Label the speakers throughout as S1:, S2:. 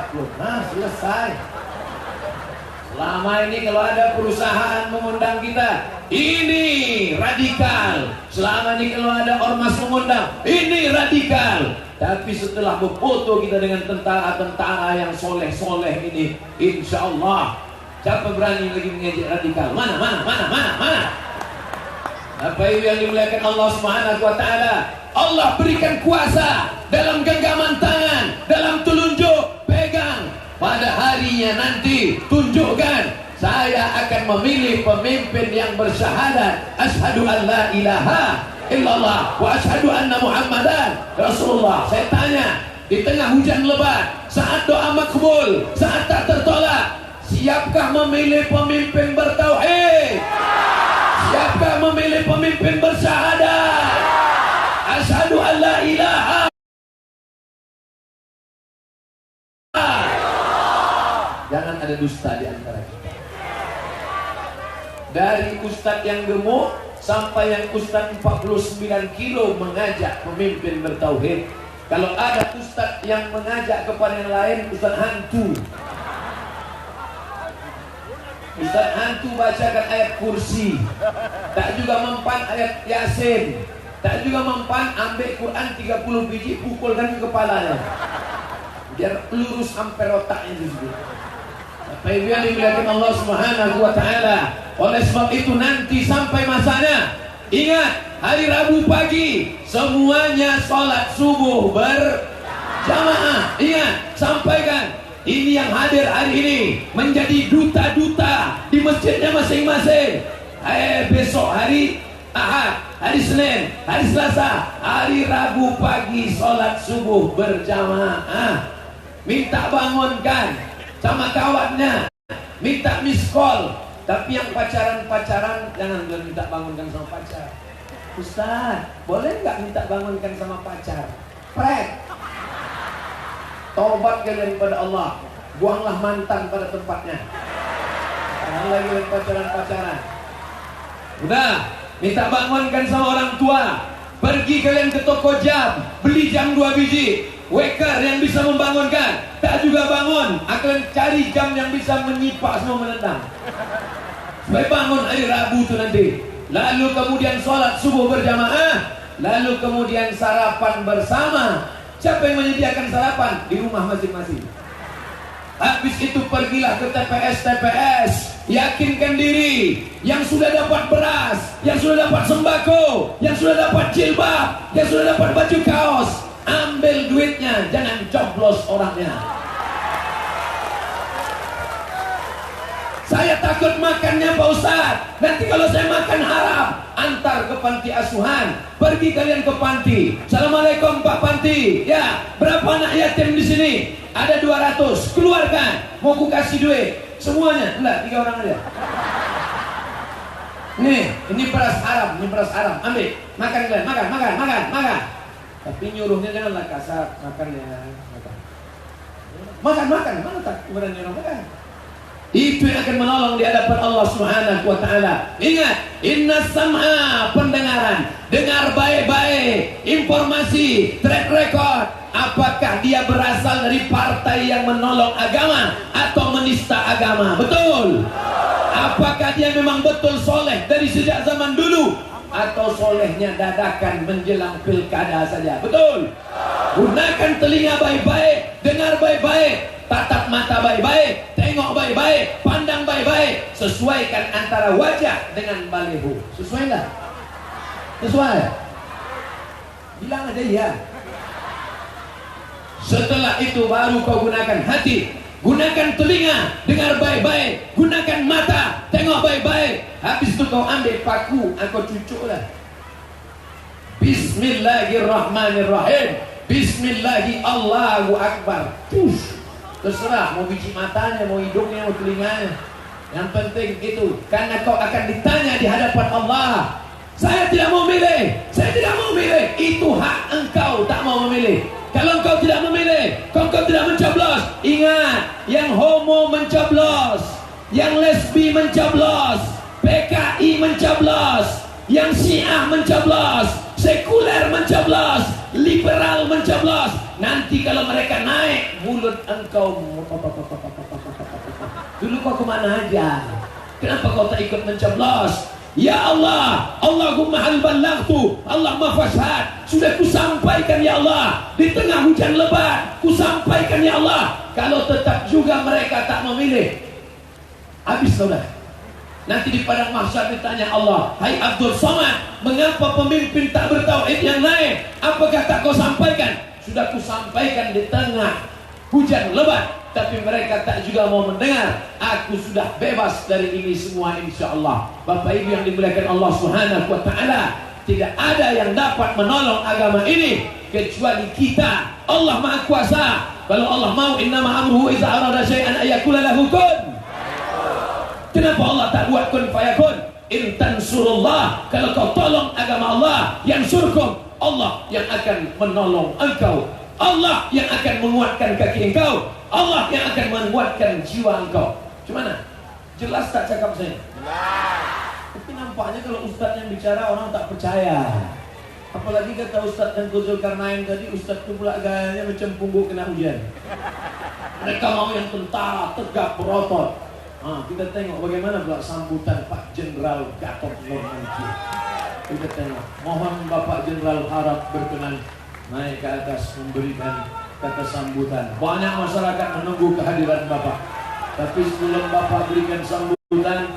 S1: maklum. Nah, selesai. Selama ini kalau ada perusahaan mengundang kita, ini radikal. Selama ini kalau ada ormas mengundang, ini radikal. Tapi setelah berfoto kita dengan tentara-tentara yang soleh-soleh ini, insya Allah, siapa berani lagi mengejek radikal? Mana? Apa itu yang dimuliakan Allah Subhanahu wa Ta'ala? Allah berikan kuasa dalam genggaman tangan, dalam telunjuk, pegang. Pada harinya nanti tunjukkan, saya akan memilih pemimpin yang bersyahadat asyhadu an la ilaha illallah wa asyhadu anna Muhammadan Rasulullah. Saya tanya, di tengah hujan lebat, saat doa makbul, saat tak tertolak, siapkah memilih pemimpin bertauhid? Siapkah memilih pemimpin bersyahadat asyhadu an la ilaha? Jangan ada dusta di antara kita. Dari ustadz yang gemuk sampai yang ustadz 49 kilo mengajak pemimpin bertauhid. Kalau ada ustadz yang mengajak kepada yang lain, ustadz hantu. Ustadz hantu bacakan ayat kursi, tak juga mempan ayat Yasin, tak juga mempan ambil Quran 30 biji pukulkan ke kepalanya biar lurus sampai otaknya juga. Apa yang dimuliakan Allah Subhanahu wa Ta'ala. Oleh sebab itu nanti sampai masanya, ingat, hari Rabu pagi semuanya sholat subuh berjamaah. Ingat, sampaikan, ini yang hadir hari ini menjadi duta-duta di masjidnya masing-masing. Besok hari Ahad, hari Senin, hari Selasa, hari Rabu pagi sholat subuh berjamaah. Minta bangunkan sama kawannya, minta miss call. Tapi yang pacaran-pacaran jangan minta bangunkan sama pacar. Ustaz, boleh nggak minta bangunkan sama pacar? Prek. Taubat kalian kepada Allah, buanglah mantan pada tempatnya. Jangan lagi pacaran-pacaran. Udah, minta bangunkan sama orang tua. Pergi kalian ke toko jam, beli jam 2 biji. Waker yang bisa membangunkan, tak juga bangun, akan cari jam yang bisa menyipak semua menendang. Supaya bangun hari Rabu itu nanti. Lalu kemudian sholat subuh berjamaah, lalu kemudian sarapan bersama. Siapa yang menyediakan sarapan? Di rumah masing-masing. Habis itu pergilah ke TPS. Yakinkan diri, yang sudah dapat beras, yang sudah dapat sembako, yang sudah dapat jilbab, yang sudah dapat baju kaos, ambil duitnya, jangan coblos orangnya. Saya takut makannya Pak Ustaz, nanti kalau saya makan haram. Antar ke panti asuhan. Pergi kalian ke panti. Assalamualaikum Pak Panti. Ya, berapa anak yatim di sini? Ada 200. Keluarkan. Mau ku kasih duit semuanya? Enggak, 3 orang aja. Nih, ini beras haram, Ambil. Makan kalian, makan. Tapi nyuruhnya janganlah kasar, makannya. Makan. Mana tak kemudian nyuruh makan? Itu yang akan menolong di hadapan Allah Subhanahu wa Ta'ala. Ingat, inna sam'a, pendengaran, dengar baik-baik informasi, track record. Apakah dia berasal dari partai yang menolong agama atau menista agama? Betul. Apakah dia memang betul soleh dari sejak zaman dulu, atau solehnya dadakan menjelang pilkada saja? Betul. Gunakan telinga baik-baik, dengar baik-baik, tatap mata baik-baik, tengok baik-baik, pandang baik-baik. Sesuaikan antara wajah dengan baliho. Sesuai enggak? Sesuai. Bilang aja ya. Setelah itu baru kau gunakan hati, gunakan telinga, dengar baik-baik, gunakan mata, tengok baik-baik. Habis itu kau ambil paku, kau cucuklah. Bismillahirrahmanirrahim. Bismillahi Allahu Akbar. Terserah mau biji matanya, mau hidungnya, mau telinganya. Yang penting itu, karena kau akan ditanya di hadapan Allah. Saya tidak mau milih, itu hak engkau tak mau memilih. Kalau engkau tidak memilih, engkau tidak mencoblos, ingat, yang homo mencoblos, yang lesbi mencoblos, PKI mencoblos, yang Syiah mencoblos, sekuler mencoblos, liberal mencoblos. Nanti kalau mereka naik, mulut engkau dulu kau kemana aja? Kenapa kau tak ikut mencoblos? Ya Allah, Allahumma hal ballaghtu, Allahumma fashhad. Sudah kusampaikan ya Allah, di tengah hujan lebat kusampaikan ya Allah. Kalau tetap juga mereka tak memilih, habis sudah. Nanti di padang mahsyar ditanya Allah, hai Abdul Somad, mengapa pemimpin tak bertauhid yang lain? Apakah tak kau sampaikan? Sudah kusampaikan di tengah hujan lebat, tapi mereka tak juga mau mendengar. Aku sudah bebas dari ini semua insya Allah. Bapak Ibu yang dimuliakan Allah Subhanahu wa Ta'ala, tidak ada yang dapat menolong agama ini kecuali kita. Allah Maha Kuasa. Kalau Allah mau, innama amruhu iza arada syai'an ayakula lahu kun. Kenapa Allah tak buat kun fayakun? In tansurullah, kalau kau tolong agama Allah, yang surkum, Allah yang akan menolong engkau. Allah yang akan menguatkan kaki engkau. Allah yang akan menguatkan jiwa engkau. Gimana? Jelas tak cakap saya? Tapi nampaknya kalau ustaz yang bicara orang tak percaya. Apalagi kata Ustaz Tengku Zulkarnain tadi, Ustaz itu pula gayanya macam pungguk kena hujan. Mereka mau yang tentara, tegak, berotot. Kita tengok bagaimana pula sambutan Pak Jenderal Gatot Nurmantio. Kita tengok. Mohon Bapak Jenderal harap berkenan naik ke atas memberikan kata sambutan. Banyak masyarakat menunggu kehadiran Bapak. Tapi sebelum Bapak berikan sambutan,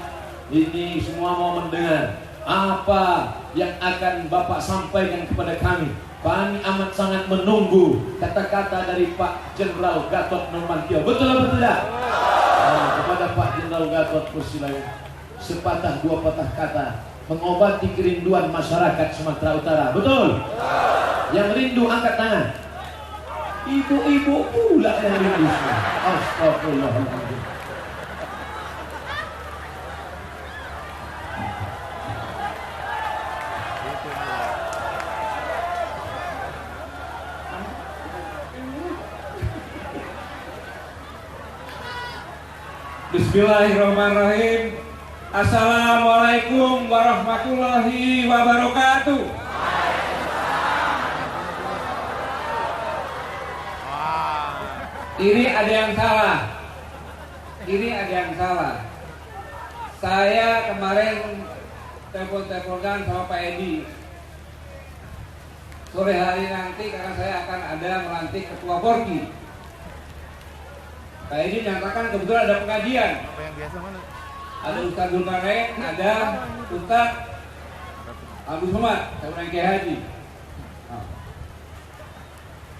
S1: ini semua mau mendengar apa yang akan Bapak sampaikan kepada kami. Kami amat sangat menunggu kata-kata dari Pak Jenderal Gatot Nurmantio. Betul atau tidak? Kepada Pak Jenderal Gatot, persilakan sepatah dua patah kata mengobati kerinduan masyarakat Sumatera Utara. Betul? Yang rindu angkat tangan. Ibu-ibu pula yang rindu. Astagfirullahaladzim.
S2: Bismillahirrahmanirrahim. Assalamualaikum warahmatullahi wabarakatuh. Ini ada yang salah. Ini ada yang salah. Saya kemarin telepon-teleponan sama Pak Edi. Sore hari nanti karena saya akan ada melantik ketua Porki. Pak Edi menyatakan kebetulan ada pengajian. Ada Ustaz Zulkarnain, ada Ustaz Abu Somad, saya ulang Kiai Haji.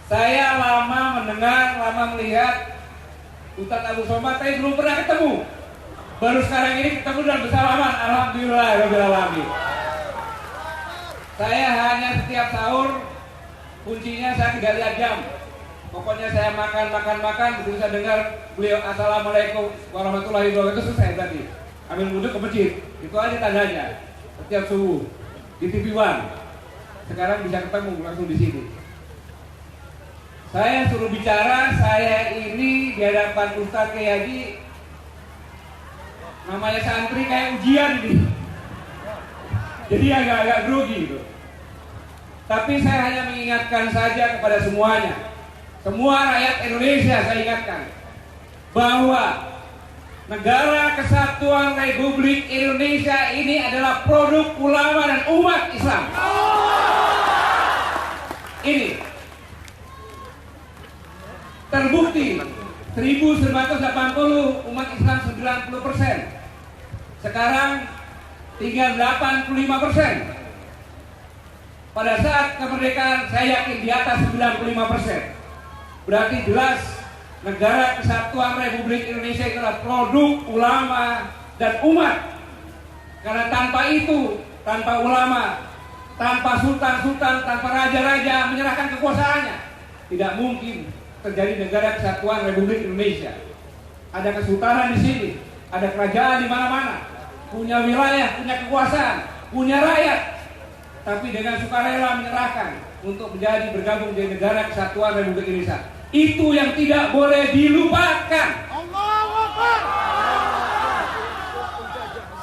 S2: Saya lama mendengar, lama melihat Ustaz Abu Somad, tapi belum pernah ketemu. Baru sekarang ini ketemu dan bersalaman. Alhamdulillahirrahmanirrahim. Saya hanya setiap sahur, kuncinya saya tidak lihat jam. Pokoknya saya makan, begitu saya dengar beliau Assalamualaikum warahmatullahi wabarakatuh, selesai tadi. Ambil wudhu ke masjid, itu aja tandanya. Setiap subuh di TV One. Sekarang bisa ketemu langsung di sini. Saya suruh bicara, saya ini di hadapan Ustaz Kiai Haji, namanya santri kayak ujian ini. Jadi agak-agak grogi gitu. Tapi saya hanya mengingatkan saja kepada semuanya. Semua rakyat Indonesia saya ingatkan bahwa Negara Kesatuan Republik Indonesia ini adalah produk ulama dan umat Islam. Ini terbukti 1980 umat Islam 90%. Sekarang tinggal 85%. Pada saat kemerdekaan saya yakin di atas 95%. Berarti jelas Negara Kesatuan Republik Indonesia adalah produk ulama dan umat. Karena tanpa itu, tanpa ulama, tanpa sultan-sultan, tanpa raja-raja menyerahkan kekuasaannya, tidak mungkin terjadi Negara Kesatuan Republik Indonesia. Ada kesultanan di sini, ada kerajaan di mana-mana, punya wilayah, punya kekuasaan, punya rakyat, tapi dengan sukarela menyerahkan untuk menjadi bergabung di Negara Kesatuan Republik Indonesia. Itu yang tidak boleh dilupakan. Allahu Akbar.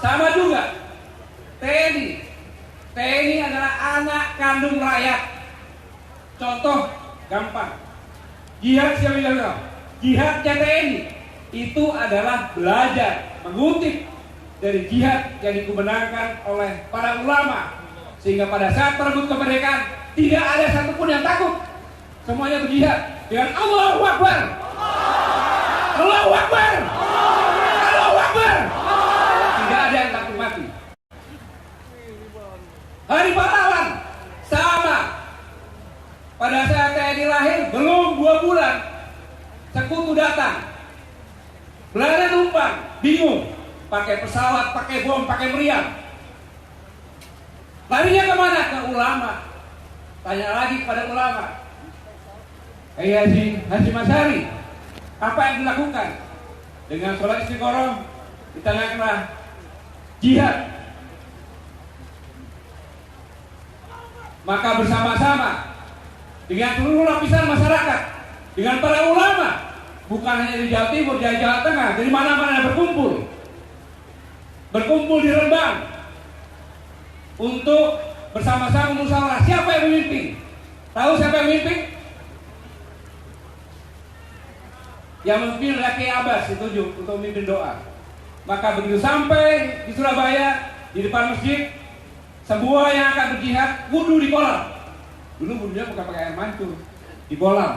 S2: Sama juga TNI. TNI adalah anak kandung rakyat. Contoh gampang. Jihad siapa yang bilang? Jihad TNI itu adalah belajar, mengutip dari jihad yang dikemenangkan oleh para ulama, sehingga pada saat perebut kemerdekaan tidak ada satupun yang takut, semuanya berjihad dengan Allahu Akbar, Allahu Akbar, Allahu Akbar. Tidak ada yang takut mati. Hari pahlawan sama. Pada saat TNI lahir belum 2 bulan, sekutu datang, belanda numpang, bingung, pakai pesawat, pakai bom, pakai meriam. Larinya kemana? Ke ulama. Tanya lagi kepada ulama. Haji Masyari, apa yang dilakukan? Dengan sholat istiqoroh di tengah-tengah jihad. Maka bersama-sama dengan seluruh lapisan masyarakat, dengan para ulama, bukan hanya di Jawa Timur, di Jawa Tengah, dari mana-mana berkumpul di Rembang untuk bersama-sama musyawarah. Siapa yang memimpin? Tahu siapa yang memimpin? Yang memimpin adalah Kiai Abbas, ditunjuk untuk memimpin doa. Maka begitu sampai di Surabaya, di depan masjid, semua yang akan berjihad wudu di kolam. Dulu wudunya bukan pakai air mancur, di kolam.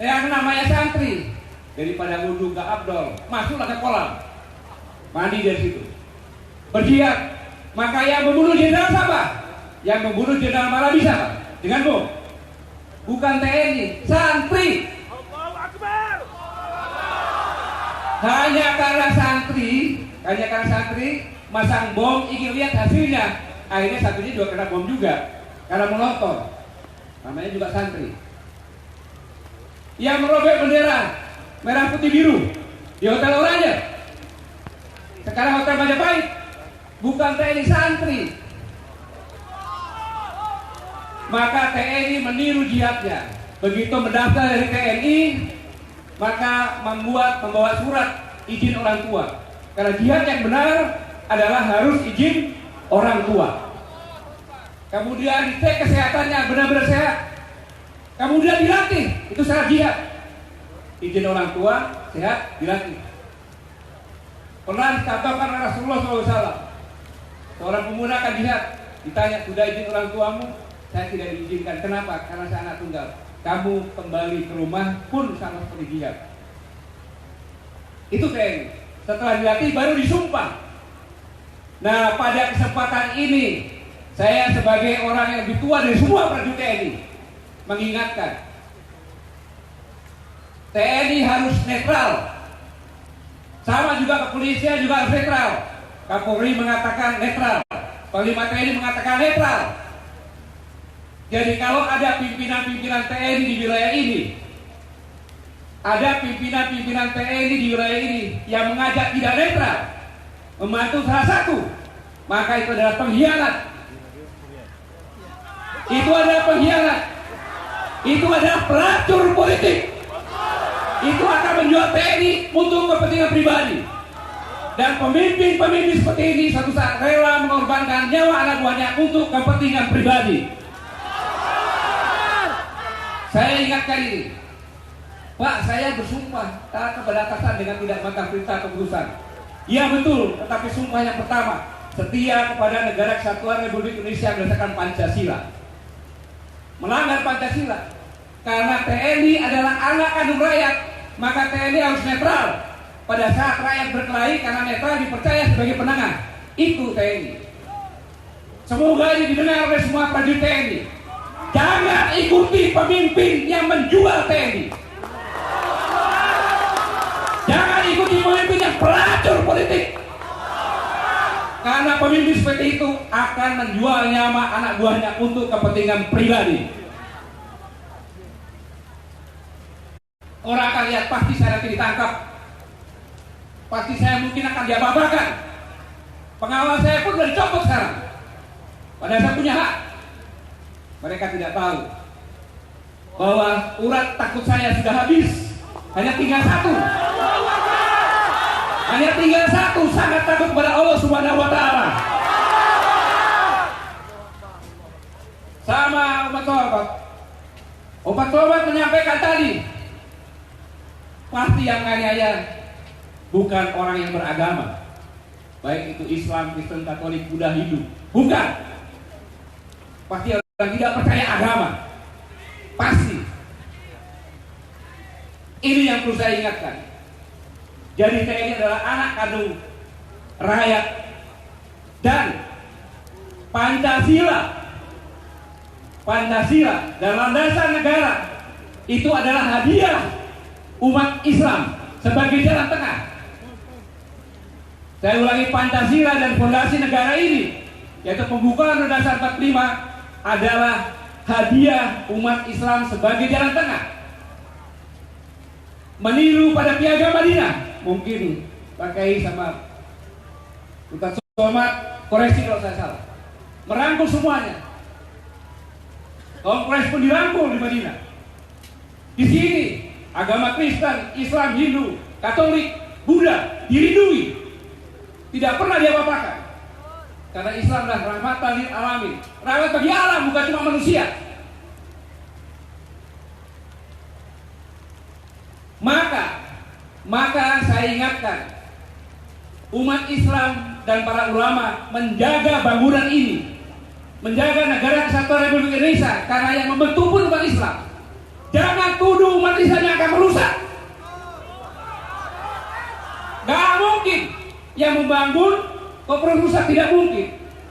S2: Yang namanya santri, daripada wudu gak abdol, masuklah ke kolam, mandi dari situ, berjihad. Maka yang membunuh jenderal siapa? Yang membunuh jenderal Malabi siapa? Dengan bom. Bukan TNI, santri. Hanya karena santri masang bom, ingin lihat hasilnya. Akhirnya satunya juga kena bom juga, karena melontar. Namanya juga santri. Yang merobek bendera merah putih biru di Hotel Oranye, sekarang Hotel Majapahit, bukan TNI, santri. Maka TNI meniru jihadnya. Begitu mendaftar dari TNI, maka membawa surat izin orang tua. Karena jihad yang benar adalah harus izin orang tua. Kemudian dicek kesehatannya, benar-benar sehat. Kemudian dilatih, itu syarat jihad. Izin orang tua, sehat, dilatih. Pernah dikatakan oleh Rasulullah SAW, seorang pemuda akan jihad, ditanya, sudah izin orang tuamu? Saya tidak diizinkan. Kenapa? Karena saya anak tunggal. Kamu kembali ke rumah pun sama seperti jihad. Itu TNI. Setelah dilatih baru disumpah. Nah, pada kesempatan ini saya sebagai orang yang lebih tua dari semua prajurit TNI mengingatkan, TNI harus netral. Sama juga kepolisian juga harus netral. Kapolri mengatakan netral, Panglima TNI mengatakan netral. Jadi kalau ada pimpinan-pimpinan TNI di wilayah ini, ada pimpinan-pimpinan TNI di wilayah ini yang mengajak tidak netral, membantu salah satu, maka itu adalah pengkhianat. Itu adalah pengkhianat. Itu adalah pelacur politik. Itu akan menjual TNI untuk kepentingan pribadi. Dan pemimpin-pemimpin seperti ini satu saat rela mengorbankan nyawa anak buahnya untuk kepentingan pribadi. Saya ingatkan ini, Pak, saya bersumpah taat keberatasan dengan tidak membantah perintah keputusan. Iya betul, tetapi sumpah yang pertama, setia kepada negara kesatuan Republik Indonesia berdasarkan Pancasila. Melanggar Pancasila, karena TNI adalah anak kandung rakyat, maka TNI harus netral. Pada saat rakyat berkelahi, karena netral dipercaya sebagai penengah. Itu TNI. Semoga ini didengar oleh semua prajurit TNI. Jangan ikuti pemimpin yang menjual TNI. Jangan ikuti pemimpin yang pelacur politik. Karena pemimpin seperti itu akan menjual nyawa anak buahnya untuk kepentingan pribadi. Orang akan lihat, pasti saya nanti ditangkap, pasti saya mungkin akan diapa-apakan. Pengawal saya pun sudah dicopot sekarang. Padahal saya punya hak. Mereka tidak tahu bahwa urat takut saya sudah habis. Hanya tinggal satu. Hanya tinggal satu, sangat takut kepada Allah Subhanahu wa Ta'ala. Sama umat sahabat, Obat sobat menyampaikan tadi, pasti yang nganiaya bukan orang yang beragama, baik itu Islam, Kristen, Katolik, Buddha, Hindu, bukan. Pasti orang tidak percaya agama, pasti. Ini yang perlu saya ingatkan. Jadi saya ini adalah anak kandung rakyat, dan Pancasila dan landasan negara itu adalah hadiah umat Islam sebagai jalan tengah. Saya ulangi, Pancasila dan fondasi negara ini, yaitu pembukaan Undang-Undang 45, adalah hadiah umat Islam sebagai jalan tengah. Meniru pada Piagam Madinah, mungkin Pak Kiai sama Ustaz Somad koreksi kalau saya salah, merangkul semuanya. Kaum Quraisy pun dirangkul di Madinah. Di sini agama Kristen, Islam, Hindu, Katolik, Buddha dilindungi, tidak pernah diapa-apakan. Karena Islam adalah rahmatan lil alamin, rahmat bagi alam, bukan cuma manusia. Maka saya ingatkan umat Islam dan para ulama menjaga bangunan ini, menjaga negara kesatuan Republik Indonesia, karena yang membentuk pun umat Islam. Jangan tuduh umat Islam yang akan merusak. Gak mungkin yang membangun kok merusak, tidak mungkin.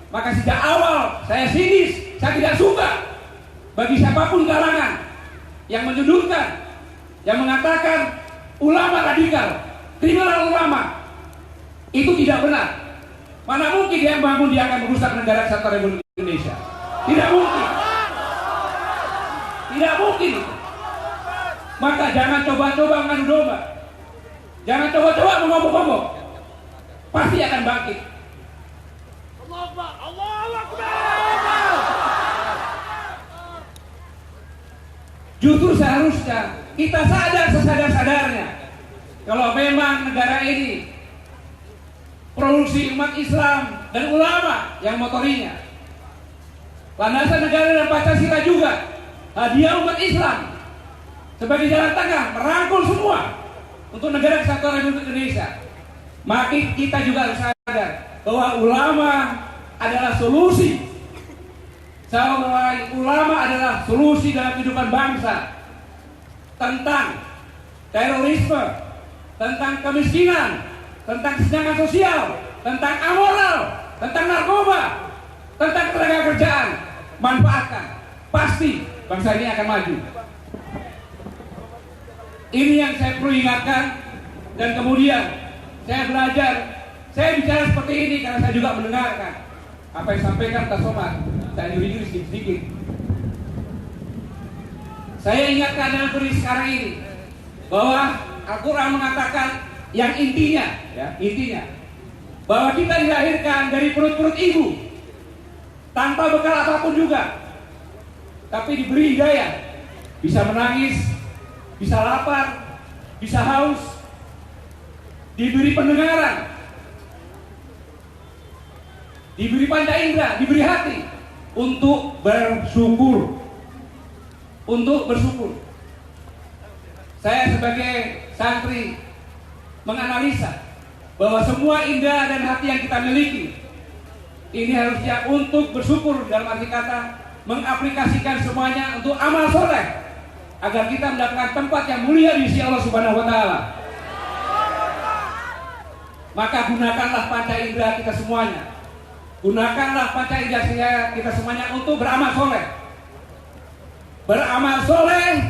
S2: Maka sejak awal saya sinis, saya tidak suka bagi siapapun kalangan yang menyudutkan, yang mengatakan ulama radikal, kriminal ulama. Itu tidak benar. Mana mungkin dia membangun dia akan merusak negara kesatuan Republik Indonesia? Tidak mungkin. Tidak mungkin. Maka jangan coba-coba mengadu domba. Jangan coba-coba mengobok-obok. Pasti akan bangkit. Allahu Akbar. Justru seharusnya kita sadar sesadar-sadarnya kalau memang negara ini produksi umat Islam dan ulama yang motorinya. Landasan negara dan Pancasila juga hadiah umat Islam sebagai jalan tengah merangkul semua untuk negara kesatuan Republik Indonesia. Maka kita juga harus sadar bahwa ulama adalah solusi. Ulama adalah solusi dalam kehidupan bangsa tentang terorisme, tentang kemiskinan, tentang kesenjangan sosial, tentang amoral, tentang narkoba, tentang tenaga kerjaan. Manfaatkan, pasti bangsa ini akan maju. Ini yang saya perlu ingatkan. Dan kemudian saya belajar, saya bicara seperti ini karena saya juga mendengarkan apa yang disampaikan Ustaz Somad. Saya juri-juri sedikit-sedikit. Saya ingatkan dalam kondisi sekarang ini bahwa Al-Quran mengatakan yang intinya bahwa kita dilahirkan dari perut-perut ibu tanpa bekal apapun juga, tapi diberi hidayah, bisa menangis, bisa lapar, bisa haus, diberi pendengaran, diberi panca indera, diberi hati untuk bersyukur. Saya sebagai santri menganalisa bahwa semua indera dan hati yang kita miliki ini harusnya untuk bersyukur, dalam arti kata mengaplikasikan semuanya untuk amal soleh agar kita mendapatkan tempat yang mulia di sisi Allah Subhanahu wa Ta'ala. Maka gunakanlah panca indera kita semuanya, gunakanlah panca indera kita semuanya untuk beramal soleh. Beramal soleh,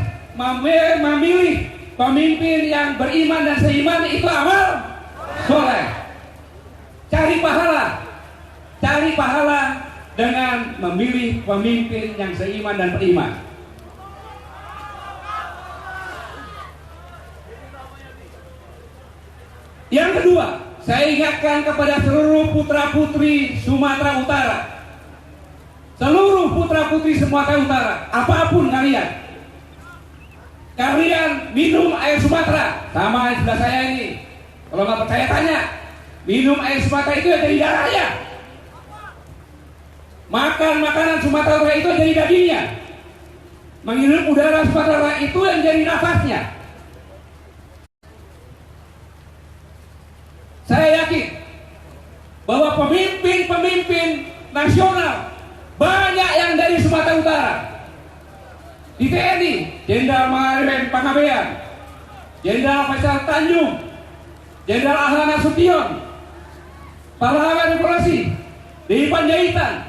S2: memilih pemimpin yang beriman dan seiman, itu amal soleh. Cari pahala dengan memilih pemimpin yang seiman dan beriman. Yang kedua, saya ingatkan kepada seluruh putra-putri Sumatera Utara. Seluruh putra-putri Sumatera Utara, apapun kalian minum air Sumatera. Sama di sebelah saya ini. Kalau nggak percaya tanya. Minum air Sumatera itu yang jadi darahnya. Makan makanan Sumatera Utara itu yang jadi dagingnya. Menghirup udara Sumatera itu yang jadi nafasnya. Saya yakin bahwa pemimpin-pemimpin nasional banyak yang dari Sumatera Utara. Di TNI, Jenderal Maharlem Panggabean, Jenderal Faisal Tanjung, Jenderal Ahlan Nasution, pahlawan reformasi di Panjaitan.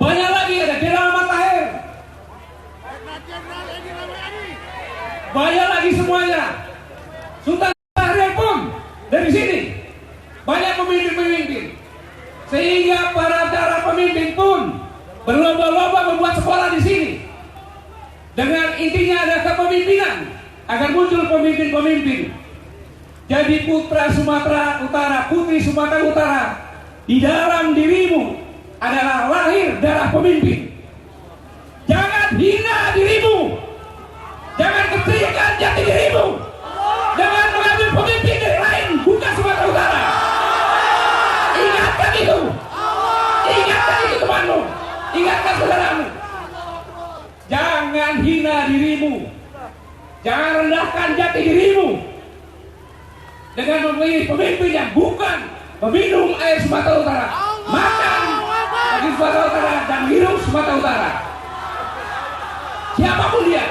S2: Banyak lagi, ada Jenderal Ahmad Tahir. Banyak lagi semuanya. Sultan Syahrir pun dari sini. Banyak pemimpin-pemimpin. Sehingga para pemimpin pun berlomba-lomba membuat sekolah di sini. Dengan intinya ada kepemimpinan agar muncul pemimpin-pemimpin. Jadi putra Sumatera Utara, putri Sumatera Utara, di dalam dirimu adalah lahir darah pemimpin. Jangan hina dirimu. Jangan kecilkan jati dirimu. Jangan mengambil pemimpin dari lain, bukan Sumatera Utara. Ingatkan itu. Ingatkan itu temanmu. Ingatkan saudaramu. Jangan hina dirimu. Jangan rendahkan jati dirimu dengan memilih pemimpin yang bukan meminum air Sumatera Utara, makan di Sumatera Utara dan hidup Sumatera Utara. Siapapun dia,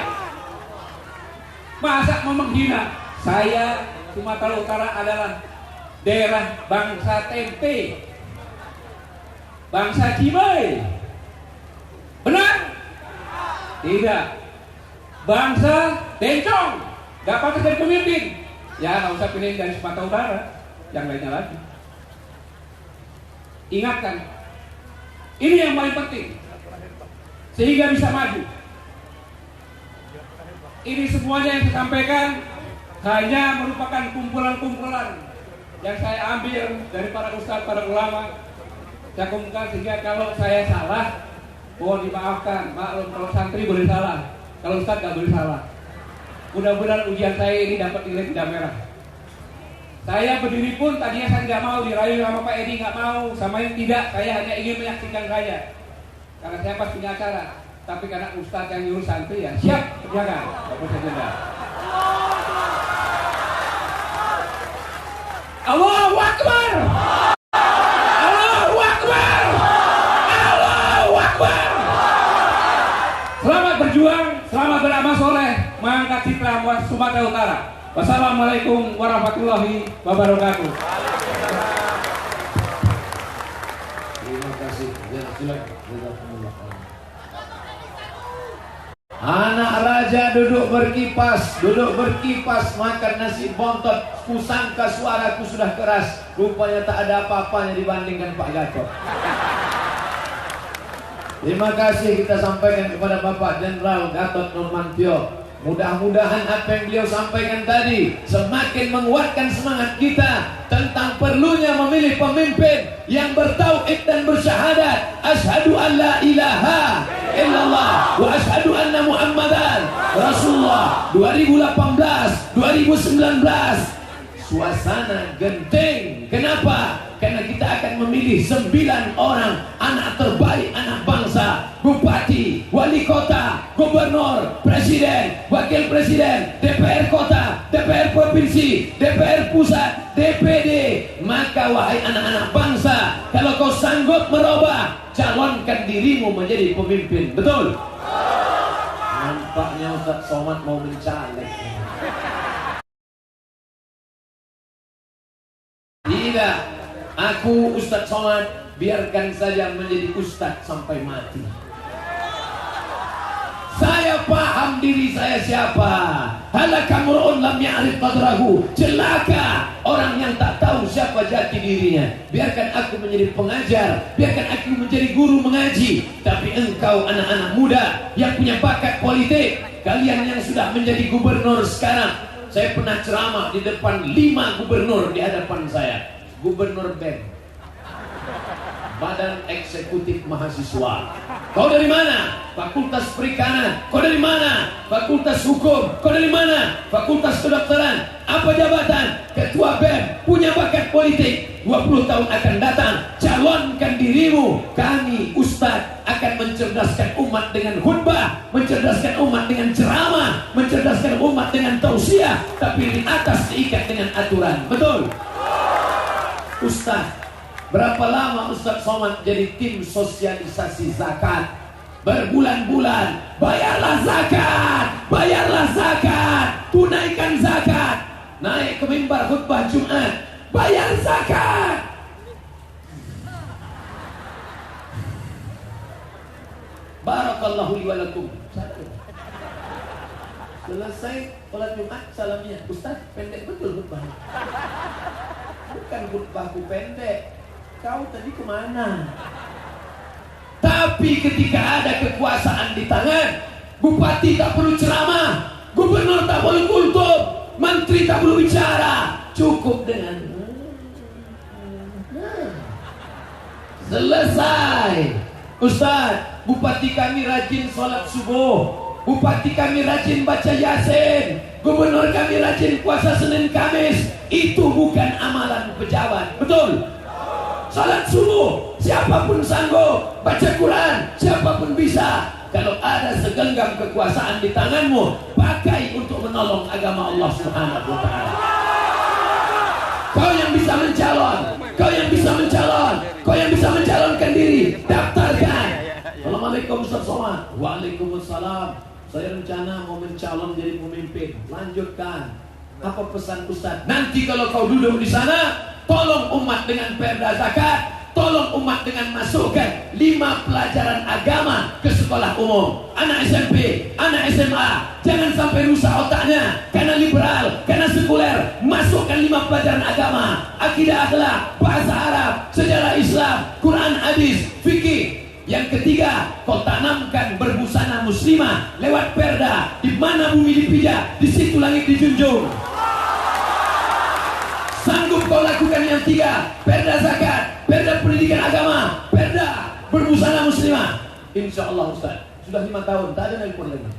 S2: masa mau menghina. Saya Sumatera Utara adalah daerah bangsa tempe, bangsa Cimahi. Benar? Tidak. Bangsa bencong, gak patut jadi pemimpin. Ya nggak usah pilih dari Sumatera Utara, yang lainnya lagi. Ingatkan, ini yang paling penting, sehingga bisa maju. Ini semuanya yang saya sampaikan hanya merupakan kumpulan-kumpulan yang saya ambil dari para ustadz, para ulama. Saya kumpulkan sehingga kalau saya salah, mohon dimaafkan. Maklum kalau santri boleh salah, kalau ustadz nggak boleh salah. Mudah-mudahan ujian saya ini dapat nilai tidak merah. Saya berdiri pun tadinya saya nggak mau dirayu sama Pak Edi, nggak mau sama yang tidak. Saya hanya ingin menyaksikan saja, karena saya pas punya acara. Tapi karena ustadz yang nyuruh santri ya siap kerjakan. Bapak Sekda. Allahu Akbar. Allahu Akbar. Allahu Akbar. Selamat berjuang, selamat beramal soleh, mengangkat citra Sumatera Utara. Wassalamualaikum warahmatullahi wabarakatuh.
S1: Terima kasih. Ya, silakan. Anak raja duduk berkipas makan nasi bontot. Kusangka suaraku sudah keras, rupanya tak ada apa-apanya dibandingkan Pak Gatot. Terima kasih kita sampaikan kepada Bapak Jenderal Gatot Nurmantio. Mudah-mudahan apa yang beliau sampaikan tadi semakin menguatkan semangat kita tentang perlunya memilih pemimpin yang bertauhid dan bersyahadat asyhadu an la ilaha illallah wa asyhadu anna muhammadan rasulullah. 2018 2019 suasana genting. Kenapa? Karena kita akan memilih 9 orang anak terbaik anak bangsa. Bupati, wali kota, gubernur, presiden, wakil presiden, DPR kota, DPR provinsi, DPR pusat, DPD. Maka wahai anak-anak bangsa, kalau kau sanggup merubah, calonkan dirimu menjadi pemimpin. Betul? Nampaknya Ustaz Somad mau mencaleg. Tidak, aku Ustaz Somad biarkan saja menjadi ustaz sampai mati. Saya paham diri saya siapa. Halaka mur'un lam ya'rif qadrahu. Celaka orang yang tak tahu siapa jati dirinya. Biarkan aku menjadi pengajar, biarkan aku menjadi guru mengaji. Tapi engkau anak-anak muda yang punya bakat politik, kalian yang sudah menjadi gubernur sekarang. Saya pernah ceramah di depan 5 gubernur di hadapan saya. Gubernur BEM, Badan Eksekutif Mahasiswa. Kau dari mana? Fakultas Perikanan. Kau dari mana? Fakultas Hukum. Kau dari mana? Fakultas Kedokteran. Apa jabatan? Ketua BEM, punya bakat politik. 20 tahun akan datang, calonkan dirimu. Kami Ustadz akan mencerdaskan umat dengan khutbah, mencerdaskan umat dengan ceramah, mencerdaskan umat dengan tausiah, tapi di atas diikat dengan aturan. Betul? Ustadz, berapa lama Ustadz Somad jadi tim sosialisasi zakat? Berbulan-bulan. Bayarlah zakat, tunaikan zakat. Naik ke mimbar khutbah Jumat, bayar zakat. Barakallahu li wa lakum. Selesai sholat Jumat, salamnya, Ustaz, pendek betul khutbah. Bukan khutbahku pendek, kau tadi kemana? Tapi ketika ada kekuasaan di tangan, bupati tak perlu ceramah, gubernur tak perlu kultum, menteri tak perlu bicara, cukup dengan selesai. Ustaz, bupati kami rajin sholat subuh, bupati kami rajin baca Yasin, gubernur kami rajin puasa Senin Kamis. Itu bukan amalan pejabat, betul? Salat subuh, siapapun sanggup. Baca Quran, siapapun bisa. Kalau ada segenggam kekuasaan di tanganmu, pakai untuk menolong agama Allah Subhanahu wa ta'ala. Kau yang bisa mencalonkan diri, daftarkan. Assalamualaikum Ustaz Somad. Waalaikumsalam. Saya rencana mau mencalon jadi pemimpin. Lanjutkan. Apa pesan Ustaz? Nanti kalau kau duduk di sana, tolong umat dengan perda zakat, tolong umat dengan masukkan 5 pelajaran agama ke sekolah umum. Anak SMP, anak SMA, jangan sampai rusak otaknya karena liberal, karena sekuler. Masukkan 5 pelajaran agama, akidah, akhlak, bahasa Arab, sejarah Islam, Quran, hadis, fikih. Yang ketiga, kau tanamkan berbusana muslimah lewat perda. Di mana bumi dipijak, di situ langit dijunjung. Sanggup kau lakukan yang 3, perda zakat, perda pendidikan agama, perda berbusana muslimah. Insya Allah Ustaz, sudah 5 tahun, tak ada nelpon lagi.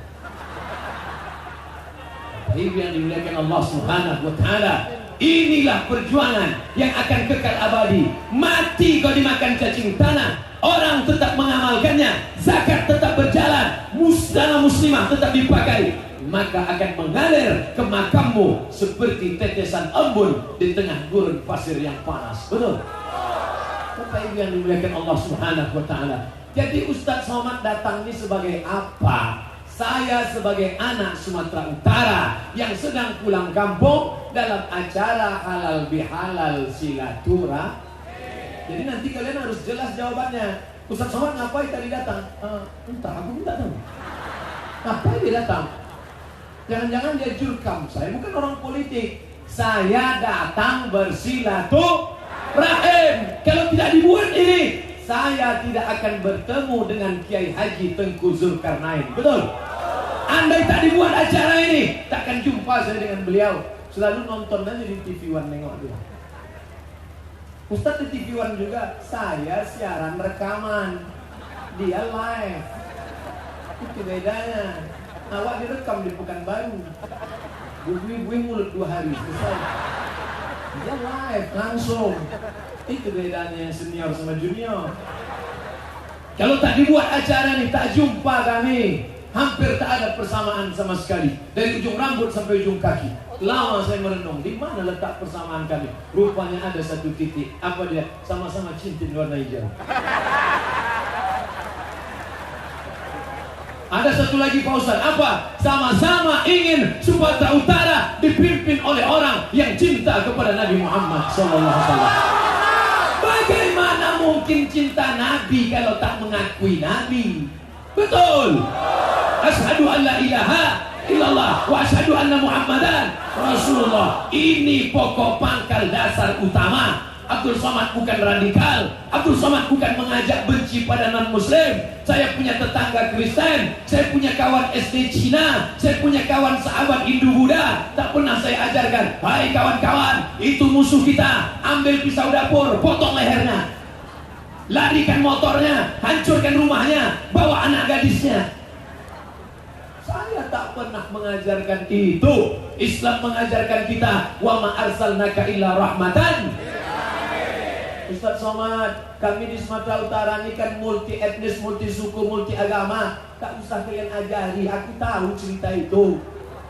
S1: Ibu yang dimuliakan Allah Subhanahu wa ta'ala, inilah perjuangan yang akan kekal abadi. Mati kau dimakan cacing tanah, orang tetap mengamalkannya, zakat tetap berjalan, busana muslimah tetap dipakai, maka akan mengalir ke makammu seperti tetesan embun di tengah gurun pasir yang panas. Betul? Bapak Ibu yang dimuliakan Allah Subhanahu wa ta'ala. Jadi Ustaz Somad datang ini sebagai apa? Saya sebagai anak Sumatera Utara yang sedang pulang kampung dalam acara halal bihalal silaturahmi. Jadi nanti kalian harus jelas jawabannya. Ustaz Somad ngapain tadi datang? Entah, aku tidak tahu. Ngapain dia datang? Jangan-jangan dia jurkam. Saya bukan orang politik. Saya datang bersilaturahim. Kalau tidak dibuat ini, saya tidak akan bertemu dengan Kiai Haji Tengku Zulkarnain. Betul? Andai tak dibuat acara ini, takkan jumpa saya dengan beliau. Selalu nonton aja di TV One, nengok dia. Ustaz di TV One juga, saya siaran rekaman, dia live. Itu bedanya. Awak direkam di Pekanbaru, gue mulut 2 hari selesai. Dia live langsung. Itu bedanya senior sama junior. Kalau tak dibuat acara nih, tak jumpa kami. Hampir tak ada persamaan sama sekali. Dari ujung rambut sampai ujung kaki. Lama saya merenung, di mana letak persamaan kami? Rupanya ada satu titik. Apa dia? Sama-sama cincin warna hijau. Ada satu lagi Pak Ustaz. Apa? Sama-sama ingin Sumatera Utara dipimpin oleh orang yang cinta kepada Nabi Muhammad SAW. Bagaimana mungkin cinta Nabi kalau tak mengakui Nabi? Betul. Asyhadu an la ilaha illallah wa asyhadu anna Muhammadan Rasulullah. Ini pokok pangkal dasar utama. Abdul Somad bukan radikal. Abdul Somad bukan mengajak benci pada non-muslim. Saya punya tetangga Kristen, saya punya kawan SD Cina, saya punya kawan sahabat Hindu Buddha. Tak pernah saya ajarkan, hai kawan-kawan, itu musuh kita, ambil pisau dapur, potong lehernya, larikan motornya, hancurkan rumahnya, bawa anak gadisnya. Saya tak tak pernah mengajarkan itu. Islam mengajarkan kita, wa ma arsalnaka illa rahmatan. Ustaz Somad, kami di Sumatera Utara ini kan multi etnis, multi suku, multi agama. Tak usah kalian ajari, aku tahu cerita itu.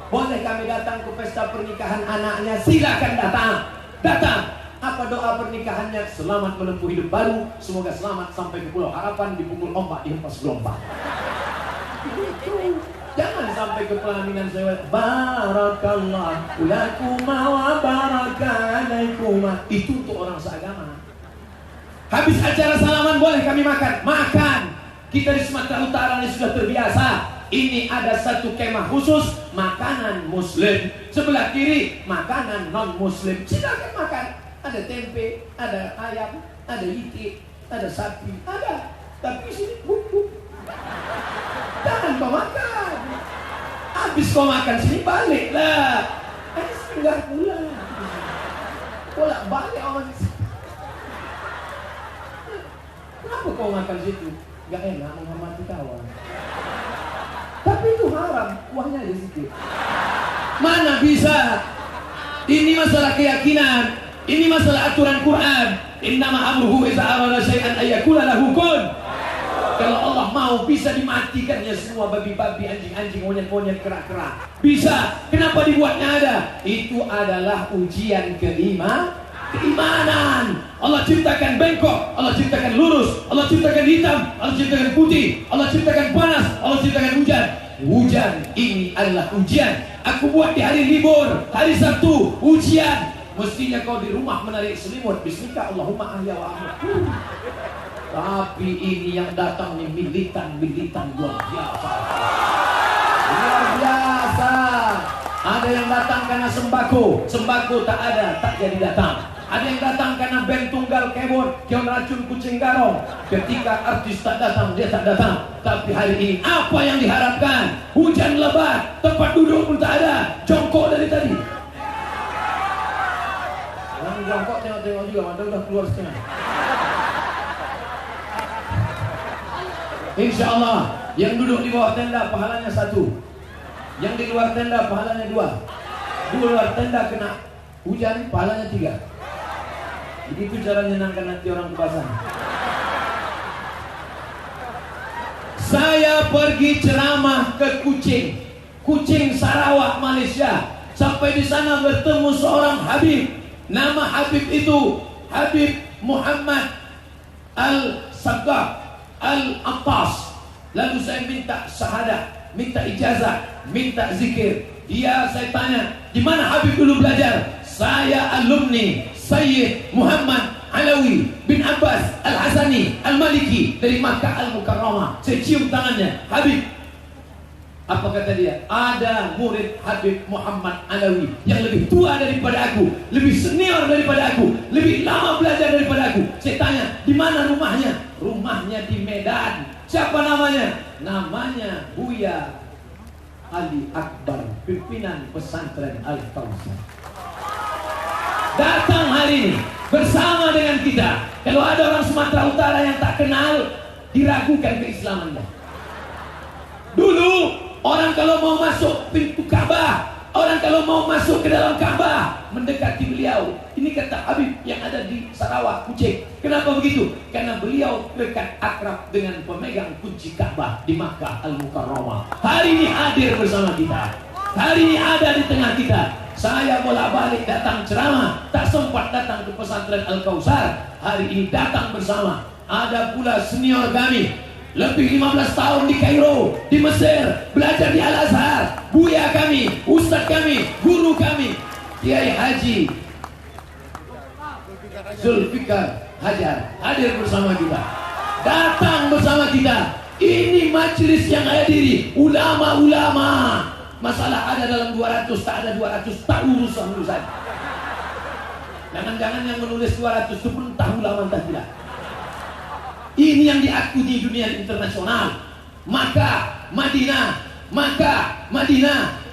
S1: Boleh kami datang ke pesta pernikahan anaknya, silakan datang. Datang. Apa doa pernikahannya? Selamat menempuh hidup baru, semoga selamat sampai ke Pulau Harapan, dipukul ombak, dihempas gelombang. Itu. Jangan sampai ke pelaminan saya. Barakallahu lakuma wa barakalaikuma. Itu untuk orang seagama. Habis acara salaman boleh kami makan. Makan. Kita di Sumatera Utara ini sudah terbiasa. Ini ada satu kemah khusus makanan muslim. Sebelah kiri makanan non muslim. Silakan makan. Ada tempe, ada ayam, ada itik, ada sapi, ada. Tapi di sini bubuk. Jangan kau makan. Habis kau makan sini baliklah. Singgah pula. Bolak balik orang di sini. Kenapa kau makan situ? Gak enak menghormati kawan. Tapi itu haram, kuahnya ada sedikit. Mana bisa? Ini masalah keyakinan. Ini masalah aturan Quran. Innama amruhu iza arada syai'an ayyakula lahu kun. Kalau Allah mau bisa dimatikannya semua babi-babi, anjing-anjing, monyet-monyet, kera-kera. Bisa. Kenapa dibuatnya ada? Itu adalah ujian keimanan. Allah ciptakan bengkok, Allah ciptakan lurus, Allah ciptakan hitam, Allah ciptakan putih, Allah ciptakan panas, Allah ciptakan hujan. Hujan ini adalah ujian. Aku buat di hari libur, hari Sabtu, ujian. Mestinya kau di rumah menarik selimut. Bismillah Allahumma ahya wa ahya. Tapi ini yang datang nih militan luar biasa. Luar biasa. Ada yang datang karena sembako tak ada, tak jadi datang. Ada yang datang karena band tunggal keyboard, kion racun kucing garong. Ketika artis tak datang, dia tak datang. Tapi hari ini apa yang diharapkan? Hujan lebat, tempat duduk pun tak ada, jongkok dari tadi. Yang jongkok tengok-tengok juga, mata udah keluar setengah. Insya Allah, yang duduk di bawah tenda pahalanya 1. Yang di luar tenda pahalanya 2. Di luar tenda kena hujan pahalanya 3. Begitu cara menyenangkan hati orang kebasan. Saya pergi ceramah ke Kuching Sarawak, Malaysia. Sampai di sana bertemu seorang Habib. Nama Habib itu Habib Muhammad Al-Saggah Al-Attas. Lalu saya minta syahadah, minta ijazah, minta zikir. Saya tanya, di mana Habib dulu belajar? Saya alumni Sayyid Muhammad Alawi bin Abbas Al-Hasani Al-Maliki dari Makkah Al-Mukarramah. Saya cium tangannya. Habib, apa kata dia? Ada murid Habib Muhammad Alawi yang lebih tua daripada aku, lebih senior daripada aku, lebih lama belajar daripada aku. Saya tanya, di mana rumahnya? Rumahnya di Medan. Siapa namanya? Namanya Buya Ali Akbar, pimpinan pesantren Al-Kausar. Datang hari ini bersama dengan kita. Kalau ada orang Sumatera Utara yang tak kenal, diragukan keislamannya. Dulu orang kalau mau masuk pintu Ka'bah, orang kalau mau masuk ke dalam Ka'bah, mendekati beliau. Ini kata Habib yang ada di Sarawak, Kuching. Kenapa begitu? Karena beliau dekat akrab dengan pemegang kunci Ka'bah di Makkah Al-Mukarramah. Hari ini hadir bersama kita. Hari ini ada di tengah kita. Saya bolak-balik datang ceramah, tak sempat datang ke pesantren Al-Kausar. Hari ini datang bersama. Ada pula senior kami, lebih 15 tahun di Kairo, di Mesir, belajar di Al-Azhar. Buya kami, ustaz kami, guru kami, Kiai Haji Zulfikar Hajar hadir bersama kita. Datang bersama kita. Ini majelis yang hadiri ulama-ulama. Masalah ada dalam 200, tak ada 200, tak urusan. Jangan-jangan yang menulis 200 itu pun tahu ulama entah tidak. Ini yang diakui di dunia internasional. Makkah, Madinah,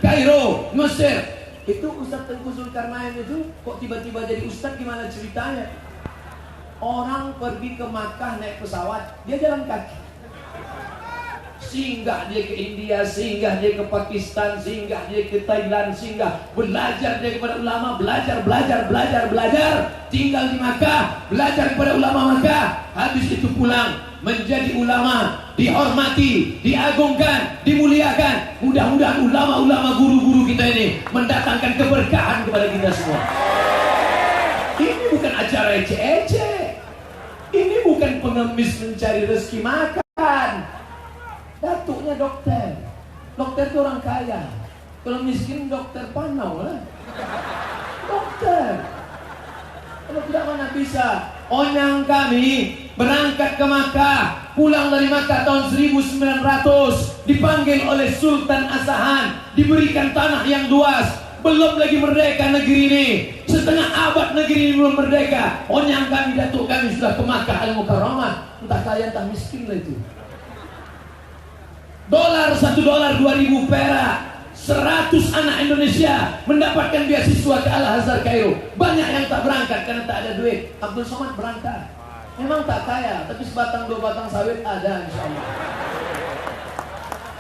S1: Kairo, Mesir. Itu Ustaz Tengku Zulkarnain itu kok tiba-tiba jadi Ustaz, gimana ceritanya? Orang pergi ke Makkah naik pesawat, dia jalan kaki. Singgah dia ke India, singgah dia ke Pakistan, singgah dia ke Thailand, singgah belajar dia kepada ulama, belajar, tinggal di Makkah, belajar kepada ulama Makkah, habis itu pulang menjadi ulama, dihormati, diagungkan, dimuliakan. Mudah-mudahan ulama-ulama guru-guru kita ini mendatangkan keberkahan kepada kita semua. Ini bukan acara ece-ece, ini bukan pengemis mencari rezeki makan. Datuknya dokter itu orang kaya. Kalau miskin dokter panau lah. Dokter. Kalau tidak mana bisa. Onyang kami berangkat ke Makkah, pulang dari Makkah tahun 1900, dipanggil oleh Sultan Asahan, diberikan tanah yang luas. Belum lagi merdeka negeri ini, setengah abad negeri ini belum merdeka. Onyang kami, datuk kami sudah ke Makkah Al-Mukarramah. Entah kaya entah miskin lah itu. $1 2.000 perak. 100 anak Indonesia mendapatkan beasiswa ke Al-Azhar Kairo. Banyak yang tak berangkat karena tak ada duit. Abdul Somad berangkat. Memang tak kaya, tapi sebatang dua batang sawit ada, insyaallah.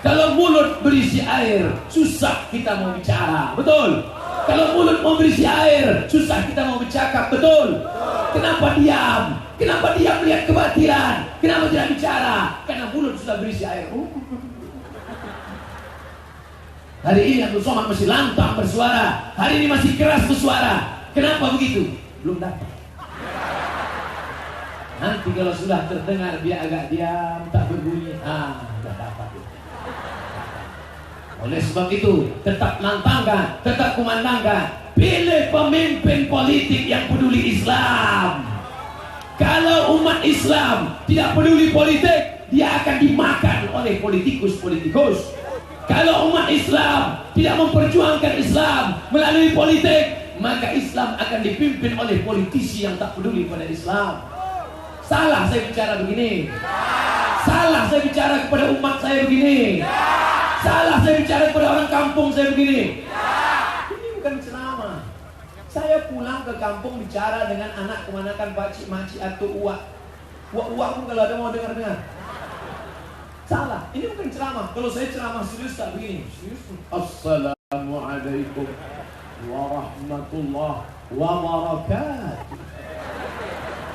S1: Kalau mulut berisi air, susah kita mau bicara, betul? Kalau mulut mau berisi air, susah kita mau bercakap, betul? Kenapa diam? Kenapa diam melihat kebatilan? Kenapa tidak bicara? Karena mulut sudah berisi air. Hari ini Abdul Somad masih lantang bersuara. Hari ini masih keras bersuara. Kenapa begitu? Belum dapat. Nanti kalau sudah terdengar dia agak diam, tak berbunyi, sudah dapat. Oleh sebab itu, tetap lantangkan, tetap kumandangkan. Pilih pemimpin politik yang peduli Islam. Kalau umat Islam tidak peduli politik, dia akan dimakan oleh politikus-politikus. Kalau umat Islam tidak memperjuangkan Islam melalui politik, maka Islam akan dipimpin oleh politisi yang tak peduli pada Islam. Salah saya bicara begini. Salah saya bicara kepada umat saya begini. Salah saya bicara kepada orang kampung saya begini. Ini bukan ceramah. Saya pulang ke kampung bicara dengan anak kemanakan pakcik, makcik atau uak. Uak pun kalau ada mau dengar-dengar. Salah, ini bukan ceramah. Kalau saya ceramah serius tak begini. Assalamualaikum warahmatullahi wabarakatuh.